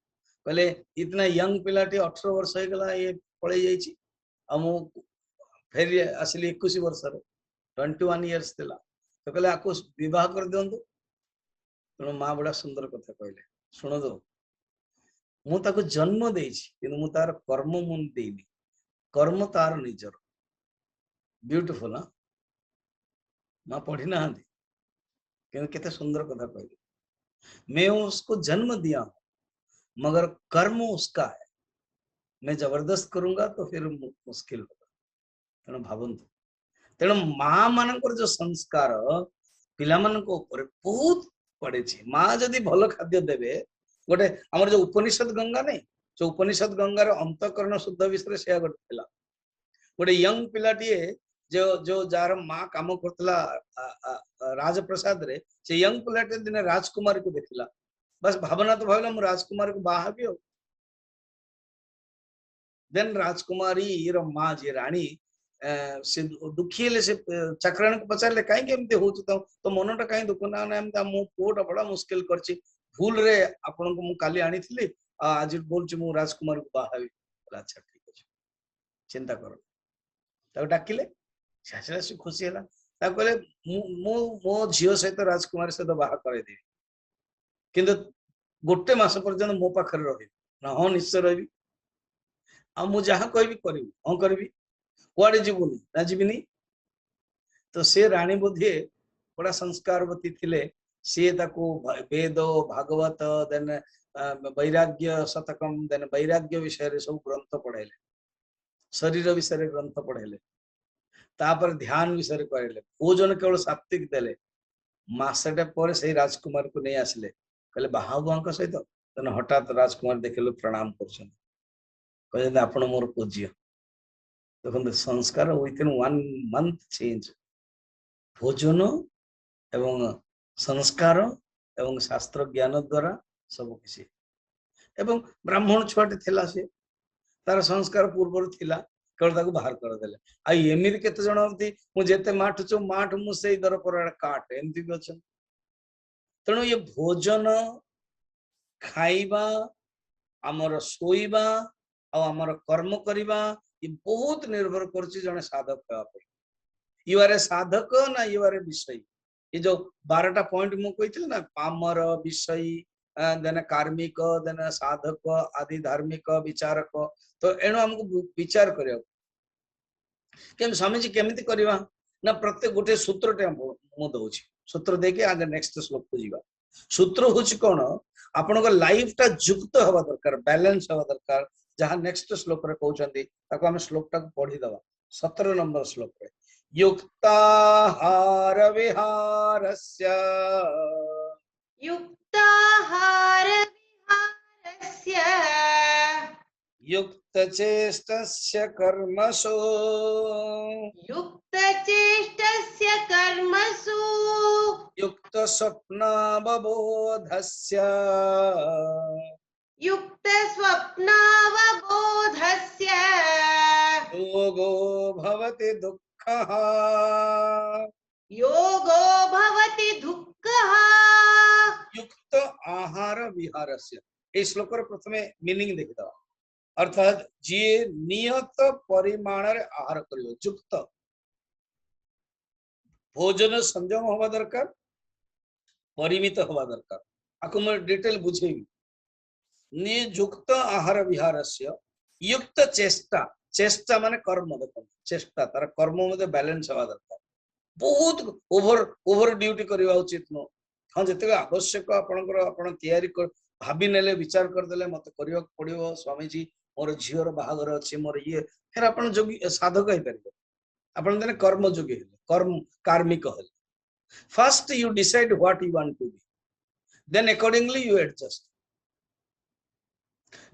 कहले इतना यंग पिलाटी 18 वर्ष हो गला ये पलि जाइए फेर आसिली 21 वर्ष 21 इयर्स थिला तो कहले आपको विवाह कर दिंतु तेणु माँ बड़ा सुंदर कथा कहले शुण दो मु ताको जन्म देछि मु तार कर्म मु देनी कर्म तार निजर ब्यूटीफुल हाँ माँ पढ़ी ना केते सुंदर कथा कहले मैं उसको जन्म दिया हूं मगर कर्म उसका है मैं जबरदस्त करूंगा तो फिर मुश्किल होगा तेणु भावंतु तेणु माँ मान जो संस्कार पिला मान बहुत पड़े माँ जदि भल खाद्य देवे गोटे आमर जो उपनिषद गंगा नहीं जो उपनिषद गंगार अंतकरण शुद्ध विषय से गोटे गोटे यंग पिलाटीए जो जो जार माँ काम करतला राजप्रसाद रे से यंग पिलाटे दिने राजकुमारी को देखला बस भावना तो भावला मु राजकुमारी को बाहा भी हो देन राजकुमारी रो माँ जे रानी से दुखी हेले से चक्राणी को पचारले काहे केमते होत तो मनटा काहे दुख ना ना एमता मु पोटा बड़ा मुश्किल करछि भूल रे आपन को मु काली आनी थिली आज बोलछि मु राजकुमारी को बाहावी अच्छा ठीक अछि चिंता करो ताको डाकिले शाशरा से खुशी हैला ताको कहले मु मो झियो सहित राजकुमारी सहित बाहा करे दे किंतु गोटे मास पर्यंत मो पाखरे रहि ना हो निश्चय रहि आ मु जहा कहबी करबी हां करबी कुआडे जीवनी ना जीवनी तो से रानी बुद्धि बड़ा संस्कारवती थिले सी ताको वेद भागवत देन वैराग्य शतकम देन वैराग्य विषय रे सब ग्रंथ पढ़ेले शरीर विषय रे ग्रंथ पढ़ेले तापर ध्यान विषय रे कहले भोजन केवल सात्विक देले मासटे पर से राजकुमार को नहीं आसले कहले बाहाबुआंक सहित तेन हठात राजकुमार देखले प्रणाम करछन कहले आपण मोर पूज्य देखो संस्कार विथ इन 1 मंथ चेंज भोजन एवं संस्कार एवं शास्त्र ज्ञान द्वारा सब किसी एवं ब्राह्मण छुआटे थिला से तार संस्कार पूर्व थिला केवल ताको बाहर कर देले आई एमिति केते जण होती मु जेते माठ छु माठ मु सेई दर पर काट एमति भी अछन तणो ये भोजन खाइबा हमर सोइबा आ हमर कर्म करिबा ये बहुत निर्भर करछि जने साधक हेबा पर यू आर ए साधक ना यू आर ए विषयी ये जो 12टा पॉइंट मु कहिथिल ना पामर विषयी देन कार्मिक देन साधक आदि धार्मिक विचारक तो एणु हमको विचार करियो केम स्वामी जी केमिति करबा ना प्रत्येक गोटे सूत्रटे मु दउछि सूत्र देके आगे नेक्स्ट श्लोक को जीवा सूत्र होछि कोन आपन को लाइफ टा युक्त हवा दरकार बैलेंस हवा दरकार जहां नेक्स्ट श्लोक रे कहउचंदी ताको हम श्लोक टा पढ़ी दवा 17 नंबर श्लोक रे युक्ताहार विहारस्य युक्ताहार विहारस्य युक्तचेष्टस्य कर्मसु युक्तचेष्टस्य कर्मसु युक्तस्वप्नावबोधस्य युक्तस्वप्नावबोधस्य योगो भवति दुःखः योगो भवति दुःखः युक्त आहार विहारस्य ए श्लोक प्रथमे मीनिंग देखिदा अर्थात जे नियत परिमाण रे आहार करियो युक्त भोजन संयम होवा दरकार परिमित होवा दरकार आको मैं डिटेल बुझेबी नियुक्त आहार विहारस्य युक्त चेष्टा चेष्टा माने कर्म देखो चेष्टा तार कर्म मध्ये बैलेंस होवा दरकार बहुत ओवर ड्यूटी करबा उचित न हां जते आवश्यक आपनकर आपण तयारी कर भाबी नेले विचार कर देले मते करियो पड़ियो स्वामी जी मोर झियर बाहागर अछि मोर ये फिर आपण जोगी साधक हे परबो आपण देने कर्म जोगी हेले कर्म कार्मिक हेले first you decide what you want to be then accordingly you adjust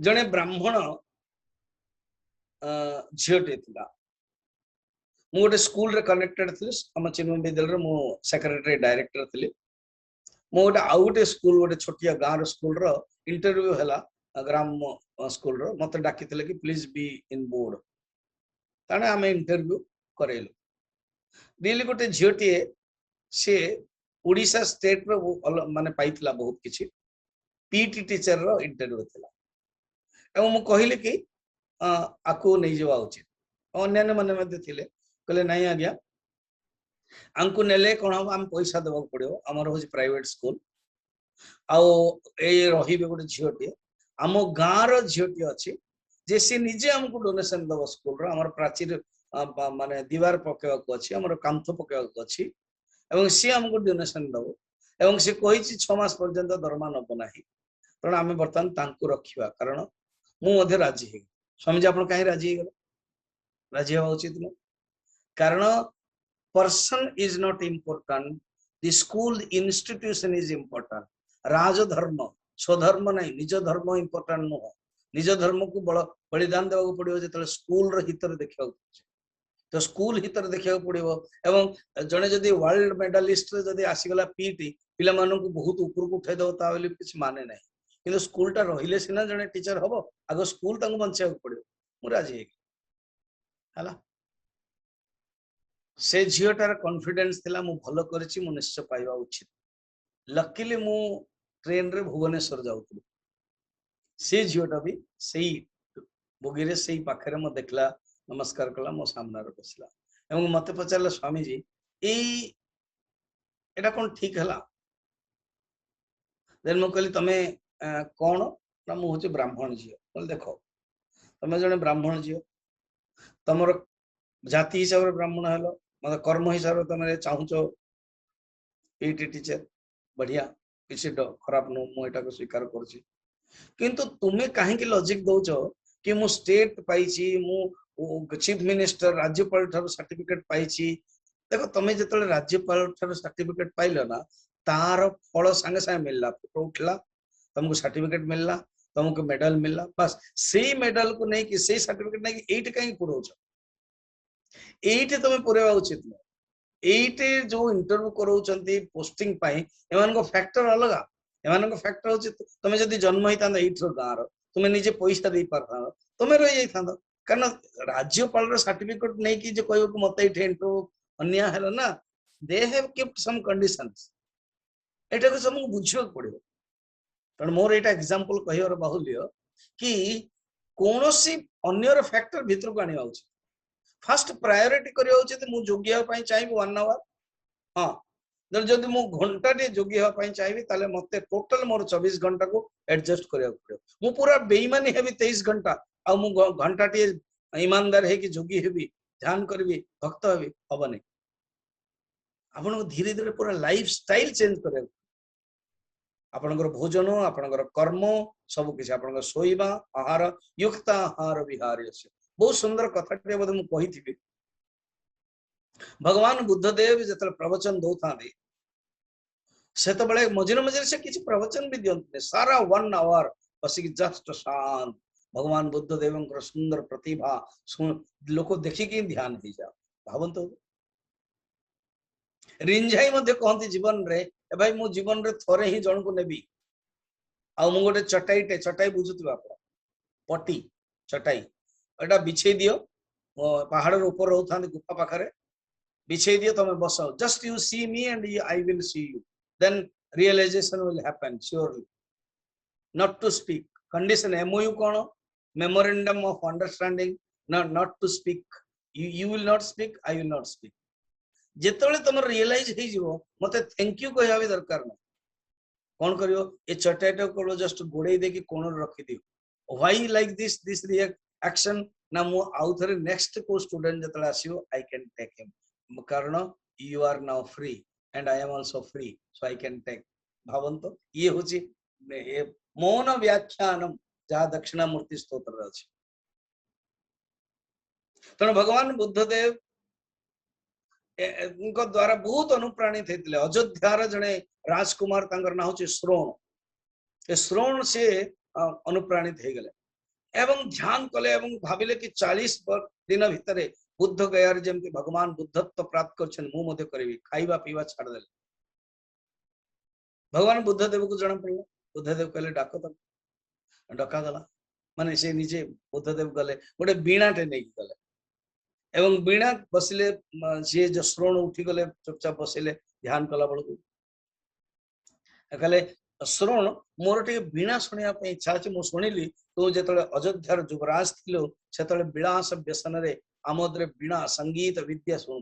जने ब्राह्मण झियटे थिला मु गोटे स्कूल रे कनेक्टेड थिले हम चिन्मय विद्यालय रे मु सेक्रेटरी डायरेक्टर थिले मु गोटे आउ गोटे स्कूल गोटे छोटिया गाँव रो स्कूल रो इंटरव्यू हैला ग्राम स्कूल रो मते डाकी थिले कि प्लीज बी इन बोर्ड ताने हमें इंटरव्यू करेलु दिल्ली गोटे झियटी से ओडिशा स्टेट रो माने पाइथिला बहुत किछि पीटी टीचर रो इंटरव्यू थिला एवं मु कहिली कि आकु नै जवा उचित अन्य माने मध्ये थिले कहले नहीं आज्ञा आमको नेले कोन हम पैसा देबा पड़ियो हमर होछि प्राइवेट स्कूल आउ ए रहिबे गोटे झियटी आम गाँ रो झियटी अछि जे से निजे हमको डोनेशन दबो स्कूल रो हमर प्राचीर माने दीवार पकेवा को अछि हमर कांथ पकेवा को अछि एवं से हमको डोनेशन दबो एवं से कहिछि 6 मास पर्यंत दरमा नब नाही कारण आमे बर्तन तांको रखिबा कारण मु मध्ये राजी हे स्वामी जी आपण काहे राजी हे राजी होवा उचित न कारण person is not important the school institution is important राजधर्म स्वधर्म नहीं निज धर्म important न निज धर्म को बलिदान देवा पड़ियो जेतले स्कूल रो हितर देखियो तो स्कूल हितर देखा पड़ो एवं जड़े जदि वर्ल्ड मेडालिस्ट जदि आसीगला पीटी पिला मानू बहुत ऊपर को उठाई दब ता किसी माने ना कि स्कूल टा रहिले सीना जड़े टीचर हम आग स्कूल बचा पड़ो मुझे राजी है से झीटार कॉन्फिडेंस थिला मु भलो करछि मु निश्चय पाइबा उचित लकीली मु ट्रेन रे भुवनेश्वर जाउथि से झीटा भी सही बोगी रे सही पाखरे मो देखला नमस्कार कला मो सामने बसला एवं मते पचारला स्वामी जी एटा कोन ठीक हला देन मो कहली तमे कोन ना मु होछि ब्राह्मण झियो बोल देखो तमे जने ब्राह्मण झियो तमरो जाति हिसाब रे ब्राह्मण हेलो मतलब कर्म हिसाब रे तमे चाहूचो पीटी टीचर बढ़िया किसी खराब नु मु एटा को स्वीकार करछि किंतु तुम्हें कहीं की लॉजिक दौच कि मु स्टेट पाइछि मु चीफ मिनिस्टर राज्यपाल ठार सर्टिफिकेट पाइछि देखो तुम्हें जिते राज्यपाल ठार सर्टिफिकेट पाइल ना तार फल संगे संगे मिलला फोटो उठला तुमको सर्टिफिकेट मिलला तुमको मेडल मिलला बस से मेडल को नहीं कि से सर्टिफिकेट नहीं कि एट कहीं पुरौछ एट तुम्हें पुरेवा उचित नहीं एट जो इंटरव्यू कराउछंती पोस्टिंग पाई एमान को फैक्टर अलग एमान फैक्टर होची तुम जदि जन्म होता गाँव तुम्हें निजे पैसा दे पार तुम्हें रही जाता कारण राज्यपाल सर्टिफिकेट नहीं कि जो कह मत इंटरव्यू अन्याय है ना they have kept some conditions एटा को सब बुझा पड़ो कारण मोर एटा एग्जांपल कहर बाहुल्य कि कौन सी अन्यर फैक्टर भीतर को आने उचित फास्ट प्रायोरिटी करवा उचित मु जोगी होगा चाहिए 1 आवर हाँ जब मु घंटा टे जोगी होगा चाहिए ताले मते टोटल मोर 24 घंटा को एडजस्ट करया पड़ो मु पूरा बेईमानी हेबी 23 घंटा आ मु घंटा टे ईमानदार है कि जोगी हेबी ध्यान करबी भक्त हेबी हबनी आपन धीरे धीरे पूरा लाइफ स्टाइल चेंज करे आपनकर भोजन आपनकर कर्म सब किसी आपनकर सोइबा आहार युक्त आहार विहार बहुत सुंदर कथा बोध मु कही भगवान बुद्धदेव जत प्रवचन दौता से मझे मझे से किसी प्रवचन भी दिखते सारा 1 आवर बसिक जस्ट शांत भगवान बुद्धदेव सुंदर प्रतिभा लोक देखिकी ध्यान हो जा भावत रिंझाई कहती जीवन रे ए भाई मो जीवन रे थोड़े ही जन को नेबी आ मु गोटे चटाई बुझुथि आप पटी चटाई एटा बिछे दियो पहाड़ ऊपर रोता गुफा पाखरे बिछे दियो तुम बस just you see me and I will see you then realization will happen surely not to speak condition MOU कौन memorandum of understanding not to speak you will not speak I will not speak जिते तुम realise हो मत thank you कहवा भी दरकार ना कौन कर ये चटाईटा को जस्ट गोड़े देकी कोण रखी दियो व्हाई लाइक दिस एक्शन ना मु आउ थरे नेक्स्ट को स्टूडेंट जतले आसीओ आई कैन टेक हिम कारण you are now free and I am also free so I can take भावंतो ये होची मौन व्याख्यानम जहाँ दक्षिणामूर्ति स्तोत्र अछि तेणु भगवान बुद्धदेव द्वारा बहुत अनुप्राणित होते अयोध्यार जड़े राजकुमार ना हूँ श्रोण श्रोण से अनुप्राणित हो गले एवं ध्यान कले एवं भाविले कि 40 दिन भितर बुद्ध गयार जमती भगवान बुद्धत्व प्राप्त कर खाइबा पीवा छाड़ दे भगवान बुद्धदेव को जना पड़ा बुद्धदेव कहले डाक तक डकागला माने से निजे बुद्धदेव गले गोटे बीणाटे नहीं गले एवं बीणा बसिले सी जो श्रोण उठी गले चुपचाप बसिले ध्यान कला बेलू कहले श्रोण मोर टे बीणा शुणा इच्छा अच्छे मुझे शुणिली तू जो अयोध्यार युवराज थिलु से विलास व्यसन आमोदे बीणा संगीत विद्या शुणु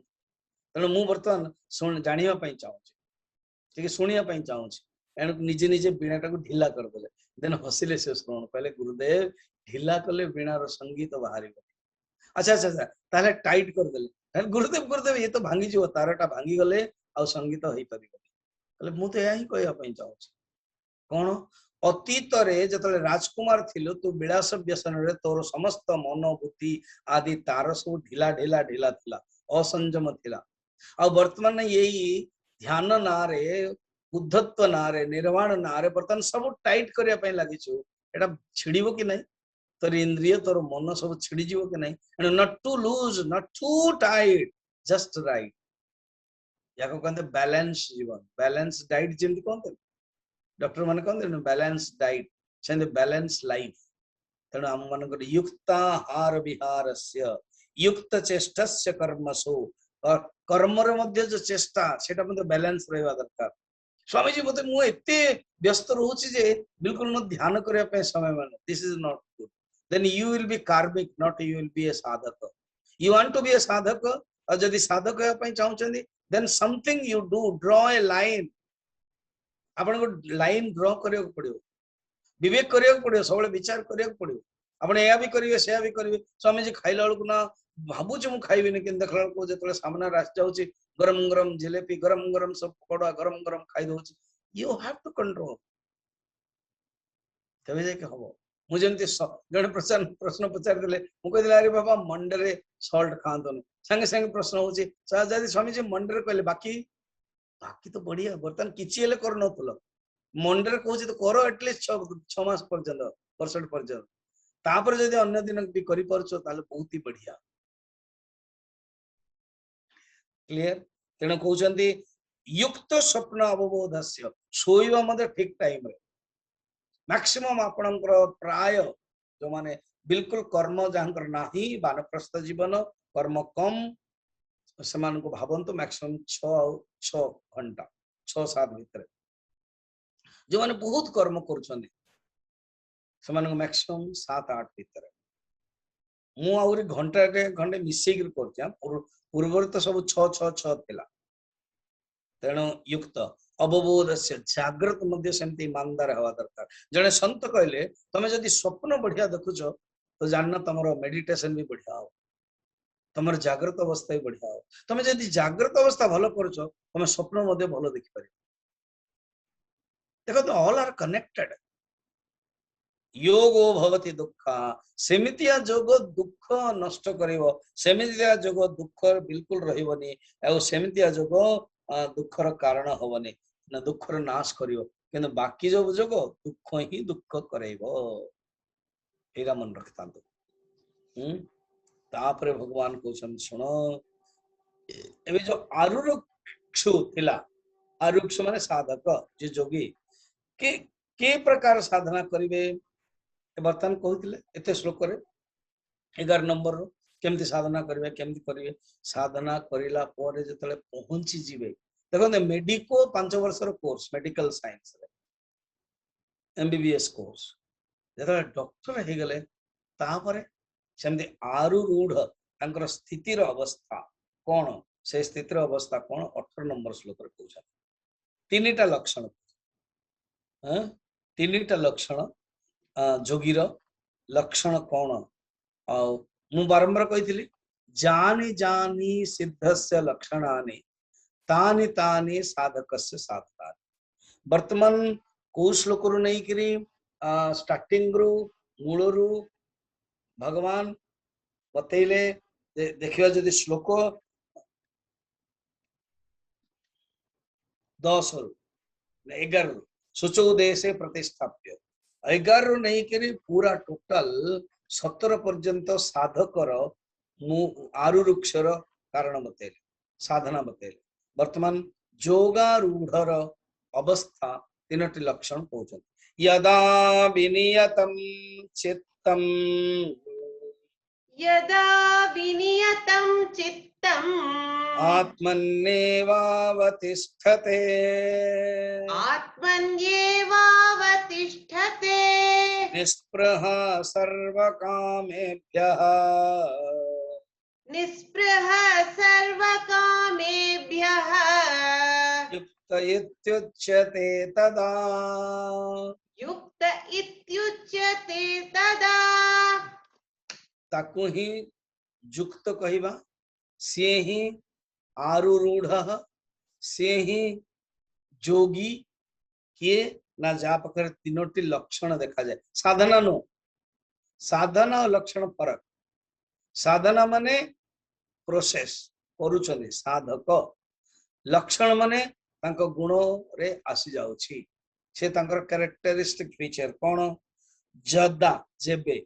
तेणु मु बर्तमान जानापी चाहूँगी शुणा चाहूँगी एणु निजे निजे बीणाटा को ढिला करदे देन हसिले से श्रोण कहले गुरुदेव ढिला कले बीणार संगीत बाहर अच्छा अच्छा अच्छा ताले टाइट करदे गुरुदेव गुरुदेव ये तो भांगी जीव तारटा भांगी गले आ संगीत हो पारे मु तो यही कहवाई चाहूँगी कौन अतीत जो राजकुमार थिलु तू विलास व्यसन रे तोर समस्त मन बुद्धि आदि तार सब ढिला ढिला ढिला थिला असंयम थिला आ वर्तमान यही ध्यान ना रे बुद्धत्व ना रे निर्वाण ना रे बर्तमान सब टाइट करने लगी एटा छिड़ब कि नहीं तोर इंद्रिय तोर मन सब छिड़ी जीव कि नहीं, and not too loose not too tight, just right. याको कहते बैलेंस जीवन, बैलेंस डाइट जेमती कहते डॉक्टर माने कहते बैलेंस डाइट, सेमती बैलेंस लाइफ। तेणु आम मान युक्ताहार विहारस्य युक्त चेष्टस्य कर्मसु, और कर्मर मध्य जो चेष्टा सेटा मते बैलेंस रहबा दरकार। स्वामी जी मते मु एते व्यस्त रहउची जे बिल्कुल न ध्यान करिया पे समय माने, this is not good. Then you will be कार्मिक, not you will be a साधक। You want to be a साधक, और जदि साधक होया पे चाहउचंदी then something you do, draw a line. आपन को लाइन ड्रॉ करियो पड़ियो, विवेक करियो पड़ियो, सब विचार करियो पड़ियो। आपण एया भी करिवे सेया भी करिवे। स्वामी जी खाइला बेलकु ना भाबुछ मु खाइबिनी, कि देखला बेलकु जेतले सामने रास जाउची गरम गरम जिलेबी, गरम गरम सब पकोड़ा गरम गरम खाइ दउची। यू हैव टू कंट्रोल, तबे जे के हबो। मु जेमति जने प्रश्न पचार देले, मु कहि देले अरे बाबा मंडे रे सॉल्ट खांतोनी, संगे संगे प्रश्न होची जदि स्वामी जी मंडे रे कहले बाकी बाकी तो बढ़िया, बर्तन किछि हेले कर नथुल, मंडे रे कहूची तो करो एटलीस्ट 6 मास पर्यंत, वर्ष पर्यंत, तापर जदि अन्य दिन भी करि परछो ताले बहुत ही बढ़िया। क्लियर? तेणु कहउचंदी युक्त स्वप्न अवबोधस्य, सोइबा मते ठीक टाइम रे। मैक्सिमम आपणकर प्राय जो माने बिल्कुल कर्म जहाँकर नाही, वानप्रस्थ जीवन कर्म कम, सेमान को भावंतु मैक्सिमम 6 घंटा 6-7 भीतर। जो माने बहुत कर्म करूछंदी सेमान को मैक्सिमम 7-8 भीतर। मु आउरी घंटा के घंटे मिसेक करछा, पूर्व तो सब 6-6-6 थिला। तेणु युक्त अवबोध से जागृत मध्य सेमती ईमानदार हवा दरकार। जने संत कहले तमे जदि स्वप्न बढ़िया देखुछ तो जानना तमरो मेडिटेशन भी बढ़िया हो, तमर जागृत अवस्था भी बढ़िया हो। तमे जदि जागृत अवस्था भलो करूछ तमे स्वप्न मध्य भलो देखि पारि। देखो तो ऑल आर कनेक्टेड। योगो भवति दुःखा, सेमितिया जोग दुःख नष्ट करिवो, सेमितिया जोग दुःख बिल्कुल रहिबनी, आ सेमितिया जोग दुःखर कारण हबनी ना, दुःखर नाश करिवो। किंतु बाकी जो जोग दुःख ही दुःख करैबो, एरा मन रखतांतो। तापरे भगवान कहउछन सुनो, एबे जो आरुरुक्षु थिला, आरुरुक्षु माने साधक जे जोगी के प्रकार साधना करिवे बर्तमान कहते एत श्लोक 11 नंबर रो केमती साधना करिवे, केमती करिवे। साधना करिला पोरे जतले पहुंची जिवे, देखो मेडिको 5 वर्ष रो कोर्स, मेडिकल साइंस रे एमबीबीएस कोर्स, जतले डॉक्टर हे गले तापरे सेमती आरूढ़ तांकर स्थितिर अवस्था कोन, से स्थितिर अवस्था कोन 18 नंबर श्लोक रे कहउछन। तीनटा लक्षण, तीनटा लक्षण जोगीर लक्षण कौन। मु बारंबार कही जानी जानी सिद्धस्य लक्षणानि तानि तानि साधकस्य साधकानि। वर्तमान को श्लोक रु नहीं करी स्टार्टिंग रु मूल रु भगवान बतैले। देखिए जदि श्लोक 10 रु 11 रु शुचौ देशे प्रतिष्ठाप्य, 11 रु नहीं करी पूरा टोटल 17 पर्यंत साधकर आरुरुक्षर कारण बतैले, साधना बतैले। वर्तमान जोगारूढ़र अवस्था 3टी लक्षण कहउछन। यदा विनियतम चित्तम, यदा विनियतं चित्तम् आत्मन्येवावतिष्ठते, आत्मन्येवावतिष्ठते, निस्पृहा सर्वकामेभ्यः, निःस्पृहः सर्वकामेभ्यः, युक्त इत्युच्यते तदा। युक्त इत्युच्यते तदा। ताकु ही युक्त कहिबा, से ही आरूढ़, से ही जोगी किए ना जा पाखरे 3टी लक्षण देखा जाए। साधना नो, साधना और लक्षण फरक। साधना माने प्रोसेस करूछने साधक, लक्षण माने तांको गुण रे आसी जाउछि, से तांकर कैरेक्टरिस्टिक फीचर कोन। जदा जेबे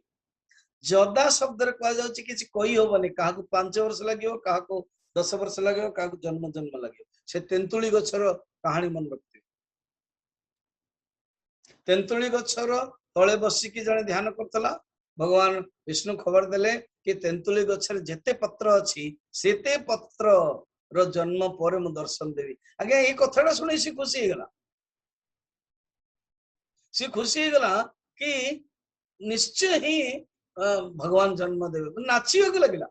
जदा शब्द रे कहा जाउची किछि कहि होबनी काहाकू 5 वर्ष लागियो काहाकू 10 वर्ष लागियो काहाकू जन्म जन्म लागियो से तेंतुली गछर कहानी मन रखते तेंतुली गछर तळे बसिकी जने ध्यान करतला भगवान विष्णु खबर देले कि तेंतुली गछर जेते पत्र अछि सेते पत्र रो जन्म पर मु दर्शन देवी आगे ए कथाटा सुनि सी खुशी हे गला सी खुशी हे गला कि निश्चय ही भगवान जन्म देवे नाची हो लगिला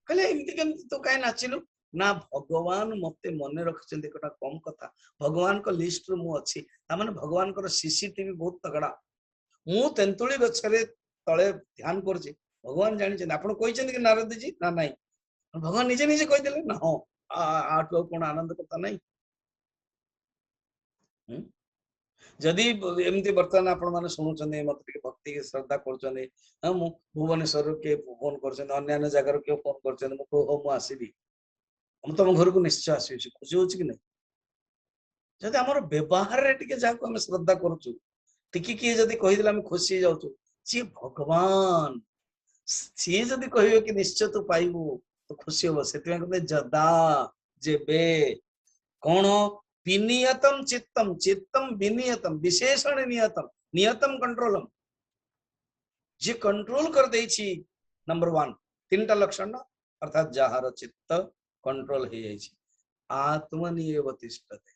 कहले एमती केमती तो काहे नाचिलु ना भगवान मते मने रखचंदी कोटा कम कथा भगवान को लिस्ट रो मु अछि तामाने भगवान को सीसीटीवी बहुत तगड़ा मु तेंतुली गछरे तळे ध्यान करछि भगवान जानि छन आपण कहि छन कि नारद जी ना नाही भगवान निजे निजे कहि देले ना हो आटो कोन आनंद कथा नाही जदि एमती बर्तमान आपण माने सुनुचंदी मत के भक्ति के श्रद्धा करचंदी हम भुवनेश्वर के फोन करचंदी अन्य जगह के फोन करचंदी मु को हो मु आसीबी हम तुम घर को निश्चय आसी खुशी होची कि नहीं जदि हमर व्यवहार रे टिके जाको हम श्रद्धा करचु टिके की जदि कहि दिला हम खुशी जाउचु सी भगवान सी जदि कहियो कि निश्चय तू पाइबू तो खुशी हो सेति में जदा जेबे कौन विनियतम चित्तम चित्तम विनियतम विशेषण नियतम नियतम कंट्रोलम जे कंट्रोल कर देछि नंबर 1 तीनटा लक्षण अर्थात जहार चित्त कंट्रोल हो जाइछि आत्मनियव तिष्ठते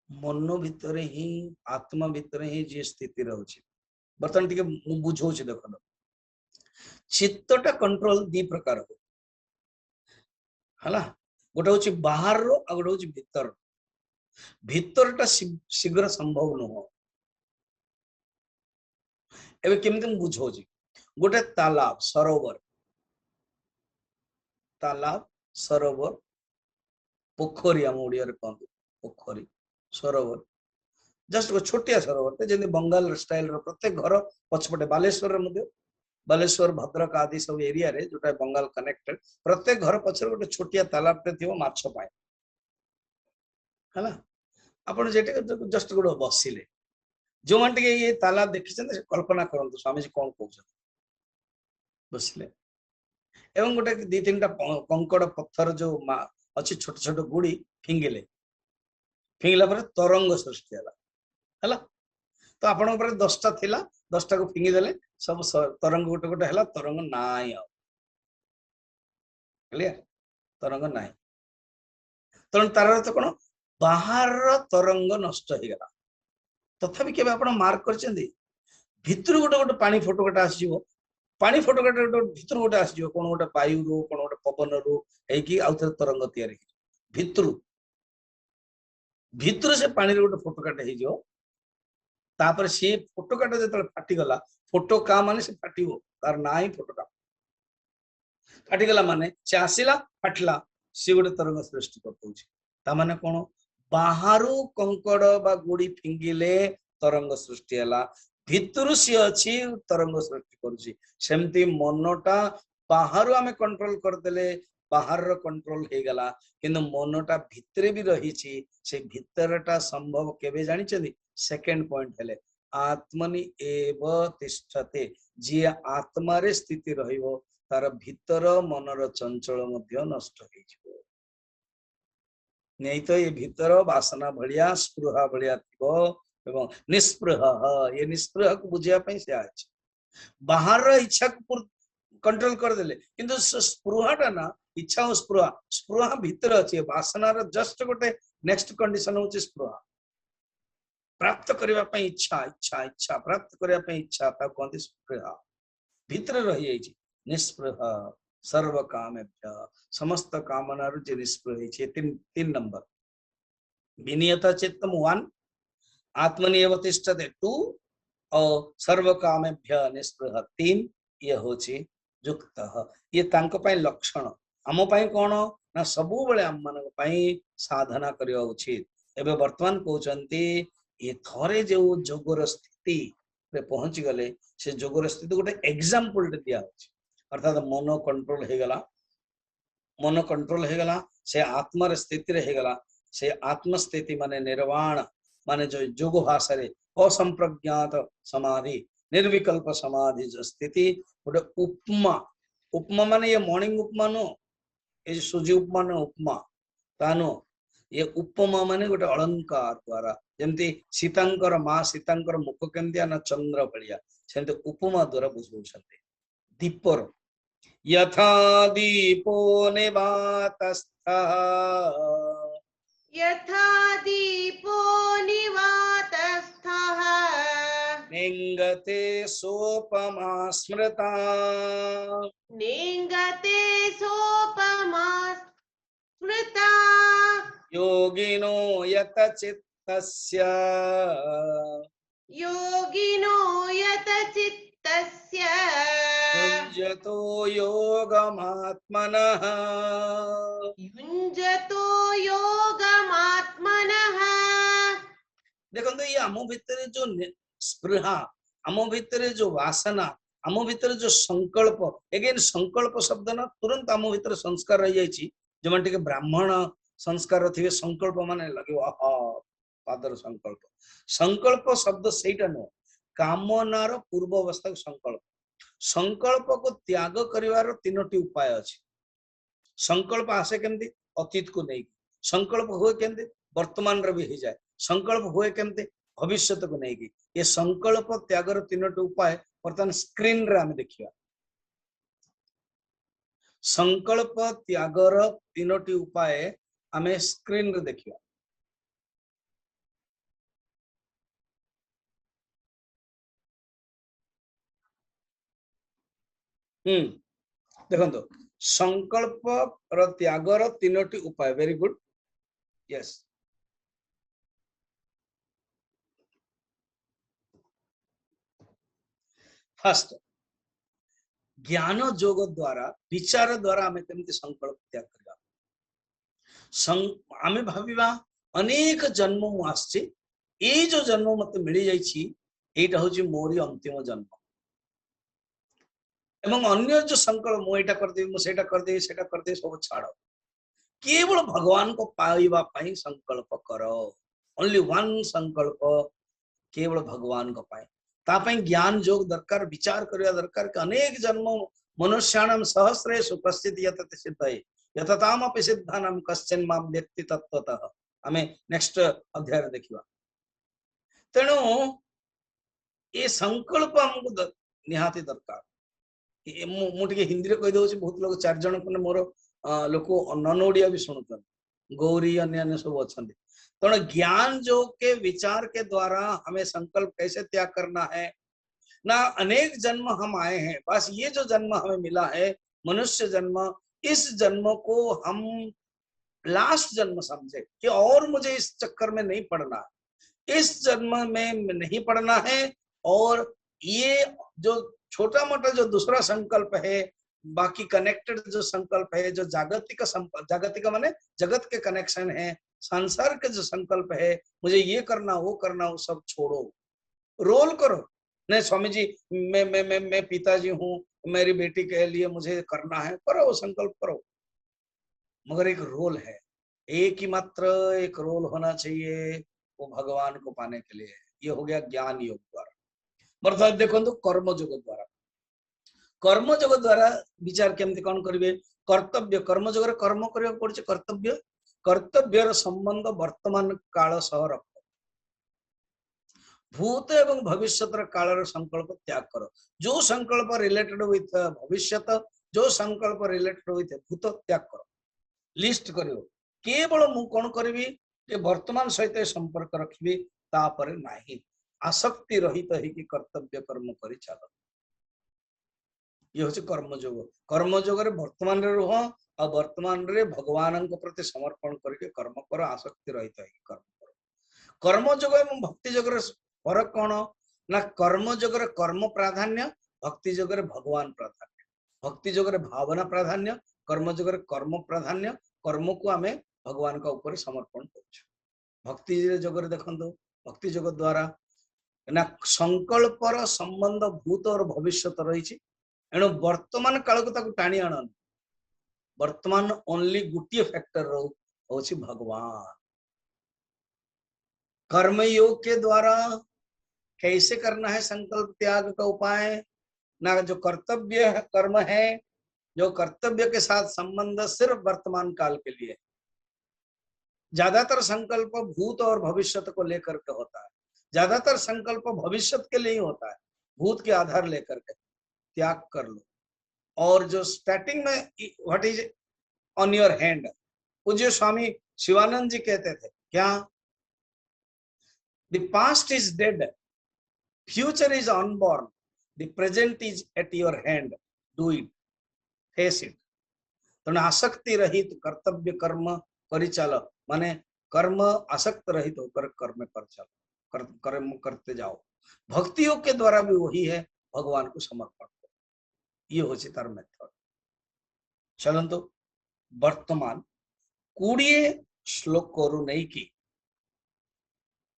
मन भितर ही आत्मा भितर ही जे स्थिति रहउछि बर्तन टिके मु बुझौछि देखो चित्तटा कंट्रोल दी प्रकार हो हला गोटे हूँ बाहर रो आ गोटे हूँ भीतर भीतरटा शीघ्र संभव नुह एबे केमती बुझौछि गोटे तालाब सरोवर पोखरी आम ओडिया रे कहंतु पोखरी सरोवर जस्ट छोटिया सरोवर जे बंगाल स्टाइल रो प्रत्येक घर पछपटे बालेश्वर रे बालेश्वर भद्रक आदि सब एरिया रे जोटा बंगाल कनेक्टेड प्रत्येक घर पछर गोटे छोटिया तालाब टे थिवो माछ पाए हला आपण जेटे जस्ट गोटे बसिले जो मान टिके ये तालाब देखि छन कल्पना करंतु स्वामी जी कोन कहउछन बसिले एवं गोटे दी तीनटा कंकड़ पत्थर जो अच्छी छोट छोट गुड़ी फिंगिला पर तरंग सृष्टि हला तो आपण पर 10टा थिला 10टा को फिंगी देले सब तरंग गोटे गोटे हला तरंग नाय क्लियर तरंग नाय तरण तार अर्थ कोन बाहर तरंग नष्ट हो गला तथापि केबे आपण मार्क करचंदी भितर गोटे गोटे पानी फोटोकाटा आसीबो पानी फोटोकाटा भितर गोटे आसीबो कोन गोटे वायु रो कोन गोटे पवन रो हेकी आउथर तरंग तयारी भितर से पानी रो गोटे फोटोकाटा हे जो तापर से फोटोकाटा जतले फाटी गला फोटो का माने से फाटीबो तार नाही फोटोका फाटी गला माने से आसीला फाटला से गोटे तरंग सृष्टि करतौछि ता माने कोन बाहरु कंकड़ बा गुड़ी फिंगिले तरंग सृष्टि हला भितरु सी अछि तरंग सृष्टि करूछि सेमती मनटा बाहरु आमे कंट्रोल करदेले बाहर रो कंट्रोल हे गला किंतु मनटा भितरे भी रहिछि से भितरटा संभव केबे जानि छथि सेकंड पॉइंट हेले आत्मनि एव तिष्ठते जे आत्मा रे स्थिति रहिबो तार भितर मनर चंचल मध्य नष्ट हे जिवो नहीं तो ये भीतर वासना भलिया स्पृहा भलिया थिबो एवं निस्पृह ये निस्पृह को बुझिया पई से आछ बाहर इच्छा को कंट्रोल कर देले किंतु स्पृहाटा ना इच्छा और स्पृहा भीतर अछि वासना रो जस्ट गोटे नेक्स्ट कंडीशन होछि स्पृहा प्राप्त करबा पई इच्छा इच्छा इच्छा प्राप्त करबा पई इच्छा ता कोंति स्पृहा भीतर रहि जाइछि निस्पृह सर्व कामेभ्य समस्त कामना जे निष्प्रह छे तीन नंबर विनियता चित्तम 1 आत्मनियव तिष्ठते 2 और सर्व कामेभ्य निष्प्रह 3 ये होछि युक्तः ये तांको पय लक्षण हम पय कोन ना सबु बेले हम मन पय साधना करियो उचित एबे वर्तमान कहउचंती ये थरे जो जोगर स्थिति रे पहुंच गले से जोगर स्थिति गोटे एग्जांपल दिया होछि अर्थात मन कंट्रोल हो गला से आत्मार स्थिति रे गला से आत्म स्थिति माने निर्वाण माने जो योग भाषा रे असंप्रज्ञात समाधि निर्विकल्प समाधि जो स्थिति गोटे उपमा उपमा माने ये मॉर्निंग उपमा नो ये सुजी उपमा न उपमा तानो ये उपमा माने गोटे अलंकार द्वारा जमती सीतांकर माँ सीतांकर मुख केमतिया ना चंद्र भलिया सेमते उपमा द्वारा बुझौछन्ते दीपर यथा दीपो निवातस्थः यथा दीपो निवातस्थः निंगते सोपमा स्मृता नेङ्गते सोपमा स्मृता योगिनो यत चित्तस्य योगिनो यत चित्तस्य युञ्जतो योगमात्मनः युञ्जतो योगमात्मनः। देखो तो ये आमो भितर जो स्पृहा आमो भितर जो वासना आमो भितर जो संकल्प एगेन संकल्प शब्द ना तुरंत आमो भितर संस्कार रही जाइछि जो माने ब्राह्मण संस्कार थिबे संकल्प माने लगे आहा पादर संकल्प संकल्प शब्द सेटा न कामनार पूर्व अवस्था संकल्प संकल्प को त्याग करिवार तीनोटी उपाय अछि संकल्प आसे केमती अतीत को नहीं संकल्प हुए केमती वर्तमान रे भी हो जाए संकल्प हुए केमती भविष्य को नहीं ये संकल्प त्यागर तीनोटी उपाय वर्तमान स्क्रीन रे आमे देखिया संकल्प त्यागर तीनोटी उपाय आमे स्क्रीन रे देखिया देखो संकल्प र त्यागर तीनोटी उपाय वेरी गुड यस फर्स्ट ज्ञान जोग द्वारा विचार द्वारा आमे केमती संकल्प त्याग करबा आमे भाबिबा अनेक जन्म मु आछी ए जो जन्म मते मिली जाईची एटा होची मोरी अंतिम जन्म एवं अन्य जो संकल्प मु एटा कर देबी मु सेटा कर देबी सेटा कर देबी सब छाड़ केवल भगवान को पाइबा पई संकल्प करो ओनली वन संकल्प केवल भगवान को पाए तापई ज्ञान योग दरकार विचार करिया दरकार के अनेक जन्म मनुष्याणाम सहस्रेषु कश्चित् यतते सिद्धये यततामपि सिद्धानाम कश्चिन् मां व्यक्ति तत्त्वतः हमें नेक्स्ट अध्याय देखिबा तेणु ये संकल्प हमको निहाती दरकार मुझे हिंदी रे कहि दउछि बहुत लोग चार जन को मोर लोक नन ओडिया भी सुनुछन गौरी अन्य सब अछंती तो ज्ञान जो के विचार के द्वारा हमें संकल्प कैसे त्याग करना है ना अनेक जन्म हम आए हैं बस ये जो जन्म हमें मिला है मनुष्य जन्म इस जन्म को हम लास्ट जन्म समझे कि और मुझे इस चक्कर में नहीं पड़ना इस जन्म में नहीं पड़ना है और ये जो छोटा मोटा जो दूसरा संकल्प है बाकी कनेक्टेड जो संकल्प है जो जागतिक माने जगत के कनेक्शन है संसार के जो संकल्प है मुझे ये करना वो सब छोड़ो रोल करो नहीं स्वामी जी मैं पिताजी हूँ मेरी बेटी के लिए मुझे करना है करो वो संकल्प करो मगर एक रोल है एक ही मात्र एक रोल होना चाहिए वो भगवान को पाने के लिए ये हो गया ज्ञान योग द्वारा अर्थात देखो तो कर्म योग द्वारा विचार केमती कौन करेंगे कर्तव्य कर्म योग कर्म करने पड़े कर्तव्य कर्तव्यर संबंध वर्तमान काल सह रख भूत एवं भविष्यत काल संकल्प त्याग करो जो संकल्प रिलेटेड विथ भविष्यत जो संकल्प रिलेटेड विथ भूत त्याग करो लिस्ट करो केवल मु कौन करी वर्तमान सहित संपर्क रखी तापर नहीं आसक्ति रहित ही कर्तव्य कर्म कर चल ये हूँ कर्मयोग रे वर्तमान रे रुह और वर्तमान रे भगवान प्रति समर्पण करके कर्म करो आसक्ति रहित है कर्म करो कर्मयोग एवं भक्ति योग फरक कौन ना कर्मयोग कर्म प्राधान्य भक्ति योग भगवान प्राधान्य भक्ति योग भावना प्राधान्य कर्मयोग कर्म प्राधान्य कर्म को आम भगवान का ऊपर समर्पण कर भक्ति योग देखो भक्ति योग द्वारा ना संकल्पर संबंध भूत और भविष्य रही एणु वर्तमान काल को टाणी आण वर्तमान ओनली गोटे फैक्टर रोची भगवान कर्मयोग के द्वारा कैसे करना है संकल्प त्याग का उपाय, ना जो कर्तव्य कर्म है, जो कर्तव्य के साथ संबंध सिर्फ वर्तमान काल के लिए। ज्यादातर संकल्प भूत और भविष्य को लेकर के होता है, ज्यादातर संकल्प भविष्य के लिए ही होता है, भूत के आधार लेकर के। त्याग कर लो। और जो स्टार्टिंग में what is on your hand, पूज्य स्वामी शिवानंद जी कहते थे क्या, the past is dead, future is unborn, the present is at your hand, do it, face it. तेणु आसक्ति रहित कर्तव्य कर्म करी चल, माने कर्म आसक्त रहित होकर कर्म कर चलो, कर्म करते जाओ। भक्तियों के द्वारा भी वही है, भगवान को समर्पण करो, ये होची तार मेथड। चलंतु वर्तमान 20 श्लोक करू नहीं कि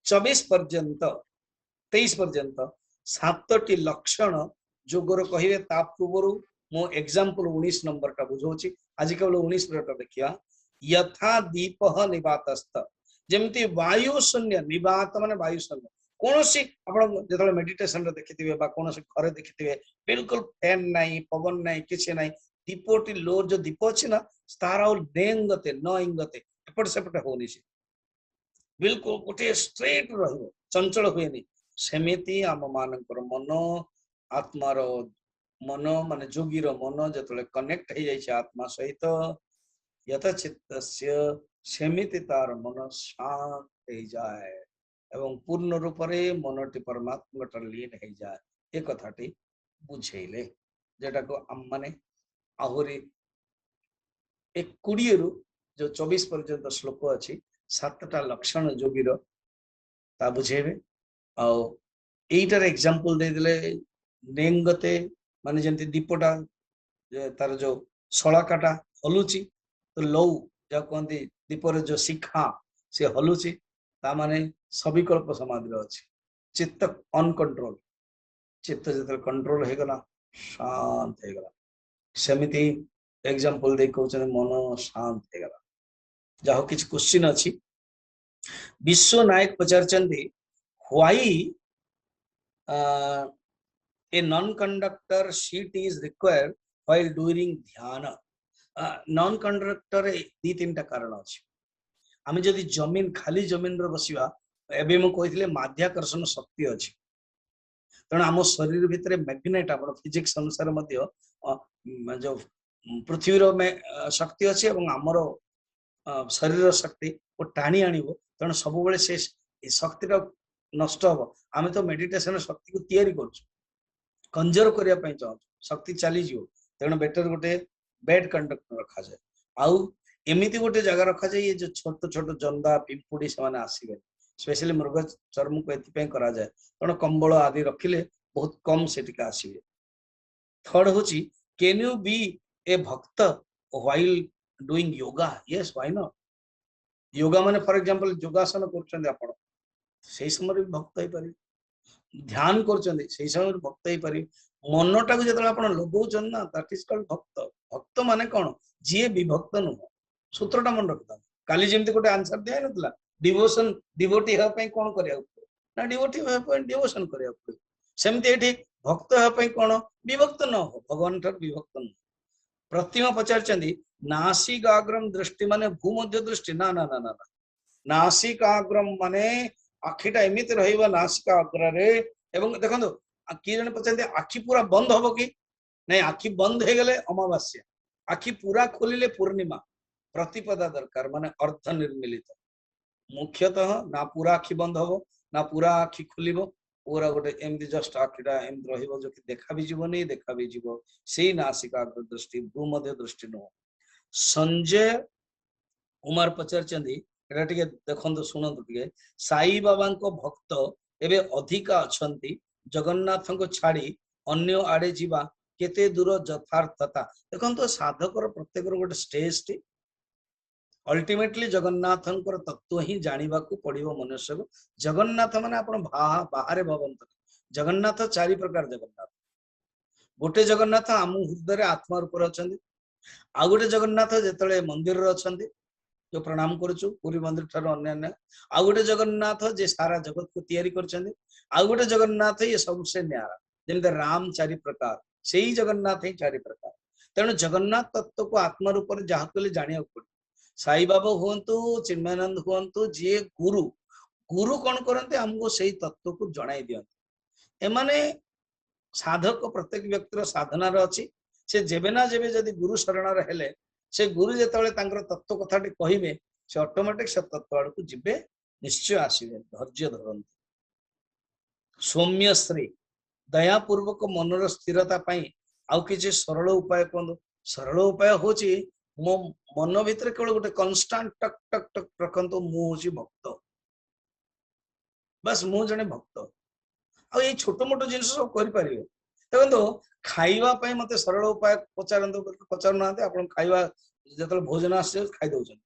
24 पर्यंत 23 पर्यंत 7टी लक्षण जोगर कहिबे, ता पूर्व मो एग्जांपल 19 नंबर का बुझौछि। आज केवल 19 नंबर देखिया। यथा दीपः निवातस्थ, जेमति वायु शून्य, निवात माने वायु शून्य। कोनोसी आपण जेतले मेडिटेशन रे देखिथिबे बा कोनोसी घरे देखिथिबे, बिल्कुल फैन नाही, पवन नाही, किछि नाही, दीपोटी लोर जो दीप अछि ना, तारा डेंगते न इंगते एपट सेपट होनी से, बिल्कुल गोटे स्ट्रेट रहिबो, चंचल हुएनी। सेमिति आम मानकर मन, आत्मार मन माने जोगीर मन जेतले कनेक्ट हो जाय आत्मा सहित, यथा चित्तस्य सेमिति तार मन शांत हो जाए एवं पूर्ण रूप रे मनटी परमात्मा लीन हो जाए। ए कथाटी बुझेले, जेटा को आम माने आहुरी 20 रु जो 24 पर्यंत श्लोक अच्छी 7टा लक्षण जोगीर ता बुझेबे। आउ एटार एग्जांपल दे देले, नेंगते माने जेंति दीपटा तार जो सलाकाटा हलुची, तो लौ जा कहते दीपर जो शिखा से हलुची, ता माने सविकल्प समाधि अच्छी। चित्त अनकंट्रोल, चित्त जो कंट्रोल हो गला, शांत हो गला। सेमिति एग्जांपल दे कहउछन मन शांत हो गला। जाहो किछ क्वेश्चन अछि। विश्व नायक पचारचंदी, why a non-conductor sheet is required while doing ध्यान। non-conductor दी तीन टा कारण अछि। आमे जदि जमीन खाली जमीन रे बसिबा, एबे म कहिथिले माध्याकर्षण शक्ति अछि, तेणु आम शरीर भितर मैग्नेट आपण फिजिक्स अनुसार मध्य जो पृथ्वी रो में शक्ति अछि एवं आमर शरीर शक्ति को टाणी आनिबो। तेणु सब बेले से शक्ति नष्ट हो, आमे तो मेडिटेशन शक्ति को तैयारी करछु, कंजर्व करिया पई चाहू, शक्ति चली जिवो। तेणु बेटर गोटे बेड कंडक्टर रखा जाए, आउ एमिति गोटे जगह रखा जाए ये जो छोट छोट जंदा पिंपुड़ी से माने आसीबे, स्पेशली मृग चर्म को एथि करा जाए, तेणु कंबल आदि रखिले बहुत कम सेटिका आसीबे। थर्ड होची, कैन यू बी ए भक्त while doing yoga? Yes, why not. Yoga माने फॉर एग्जांपल योगासन करछन आपण, सेही समय भी भक्त होई पारि, ध्यान करछन सेही समय भक्त होई पारि। मनटा को जतले आपण लगौछन ना, दैट इज कॉल्ड भक्त। भक्त माने कोन? जिए विभक्त न हो। सूत्रटा मन रखता, काली जेमति गोटे आंसर दिया नतला, डिवोशन डिवोटी हे पई कोन करिया ना, डिवोटी हे पई डिवोशन करिया पड़े। सेमति एठी भक्त हे पई कोन? विभक्त न हो, भगवान ठर विभक्त न। प्रतिमा पचारचंदी, नासिकाग्रम दृष्टि माने भूमध्य दृष्टि? ना ना ना ना, नासिकाग्रम माने आखिटा एमिति रहिबा नासिका अग्र रे। एवं देखंदो कि जने पचारते आखि पूरा बंद होबो कि नहीं? आखि बंद हे गेले अमावास्या, आखि पूरा खोलिले पूर्णिमा। प्रतिपदा दरकार, माने अर्थ निर्मिलित। मुख्यतः ना पूरा आखि बंद होबो ना पूरा आखि खुलिबो, पूरा गोटे एमती जस्ट आखिटा एमती रहिबो जो कि देखा भी जीवो नहीं, देखा भी जीवो, सेही नासिकाग्र दृष्टि, भूमध्य दृष्टि न। संजय कुमार पचारचंदी, एटा टिके देखंतु सुनंतु टिके, साई बाबा को भक्त एबे अधिका अछंती, जगन्नाथ को छाड़ी अन्य आड़े जीवा केते दूर यथार्थता। देखंतु साधकर प्रत्येक गोटे स्टेज टी, अल्टीमेटली जगन्नाथ तत्व ही जानिबा को पड़िबो मनुष्य को। जगन्नाथ माने आपण बाहर भवंत, जगन्नाथ 4 प्रकार जगन्नाथ। गोटे जगन्नाथ आम हृदय आत्मा रूप अछंती, आ गोटे जगन्नाथ जेतले मंदिर रे अछंती जो प्रणाम करूछु पुरी मंदिर ठार अन्य, आ गोटे जगन्नाथ जे सारा जगत को तैयारी करछंती, आउ गोटे जगन्नाथ ये सबसे न्यारा जमी राम चारि प्रकार से ही जगन्नाथ ही चारि प्रकार तेणु जगन्नाथ तत्व को आत्मा रूप जहाँ कहले जाना पड़े साई बाबा हुंतु चिन्मयानंद हुंतु जी गुरु गुरु कौन करते हमको सही तत्व को जणाई दियंती एमाने साधक प्रत्येक व्यक्तिर साधनार अच्छी से जेबे ना जेबे जदि गुरु शरण हेले से गुरु जेतबेले तांकर तत्व कथाटी कहिबे से ऑटोमेटिक से तत्व आड़ को जिबे निश्चय आसीबे धैर्य धरंती सौम्य श्री दयापूर्वक मनर स्थिरता पाई आउ किसी सरल उपाय कहूँ सरल उपाय हूँ मो मन भितर केवल गोटे कन्स्टांट टक टक टक रखु मुझे भक्त बस मु जने भक्त आ ये छोट मोट जिन सब करें देखो खाइबा मत सरल उपाय पचार आप खाइबा जो भोजन आस खाई दौरान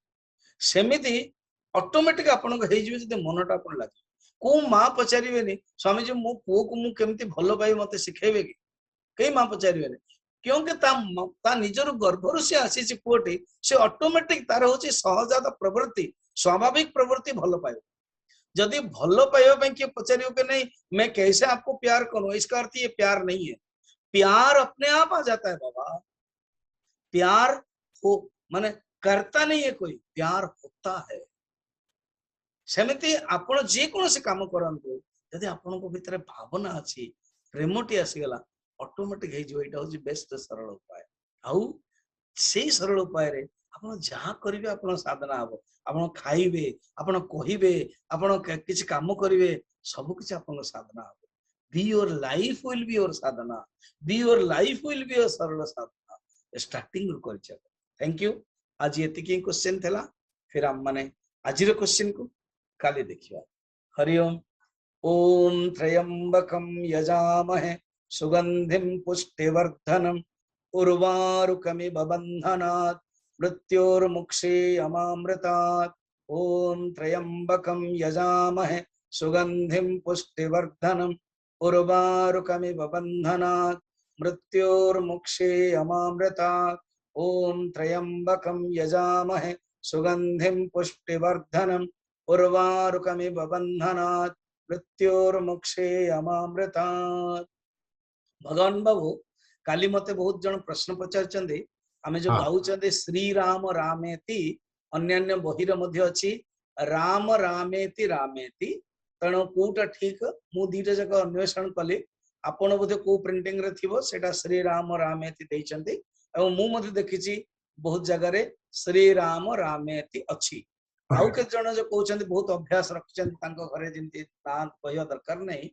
सेमती ऑटोमेटिक आपन मनटा आप लगे को माँ पचारे स्वामीजी मो पुओ को मुझे भल पाई मत शिखेबे कि कई माँ पचारे क्योंकि ता निजर गर्भर से आसी पुओटी से ऑटोमेटिक तार हूँ सहजात प्रवृत्ति स्वाभाविक प्रवृत्ति भल पाइब जदि भल पाइबा किए पचार कि नहीं मैं कैसे आपको प्यार करूं इसका अर्थ ये प्यार नहीं है प्यार अपने आप आ जाता है बाबा प्यार हो माने करता नहीं है कोई प्यार होता है सेमती आपण जे कौन से काम करंतु यदि आपण को भीतर भावना अच्छी प्रेमटी आसीगला ऑटोमेटिक हो बेस्ट सरल उपाय आउ से सरल उपाय रे आपण जहाँ करेंगे आपण साधना हम आपण खाइबे आपण कहिबे आपण किसी काम करेंगे सब किसी आपण साधना हम be your life will be your Sadhana be your life will be your सरल साधना स्टार्टिंग रू कर थैंक यू आज ये क्वेश्चन थेला फिर हम माने आज क्वेश्चन को काली देखिया हरिओम ओम त्र्यंबकम यजामहे सुगंधिम पुष्टिवर्धनम उर्वारुकमिव बन्धनात् मृत्योर्मुक्षे अमामृतात् ओम त्र्यंबकम यजामहे सुगंधिम पुष्टिवर्धनम उर्वारुकमिव बन्धनात् मृत्योर्मुक्षे अमामृतात् ओम त्र्यंबकम यजामहे सुगंधिम पुष्टिवर्धनम उर्वारुकमिव बन्धनात् मृत्योर्मुक्षे अमामृतात् भगवान बाबू काली मते बहुत जन प्रश्न पचार आमे जो गाउचंदे श्री राम रामेति अन्यान्य बहिर मध्य अछि राम रामेति रामेति तेणु कोटा ठीक मु दीटा जक अन्वेषण कली आपण बोधे को प्रिंटिंग रे थिबो सेटा श्री राम रामेति दैचंती एवं मु मते देखिछि बहुत जगह रे श्री राम रामेति अछि आउ के जन जो कहउचंदी बहुत अभ्यास रखचंदी तांको घरे जिंती ना कहया दरकार नहीं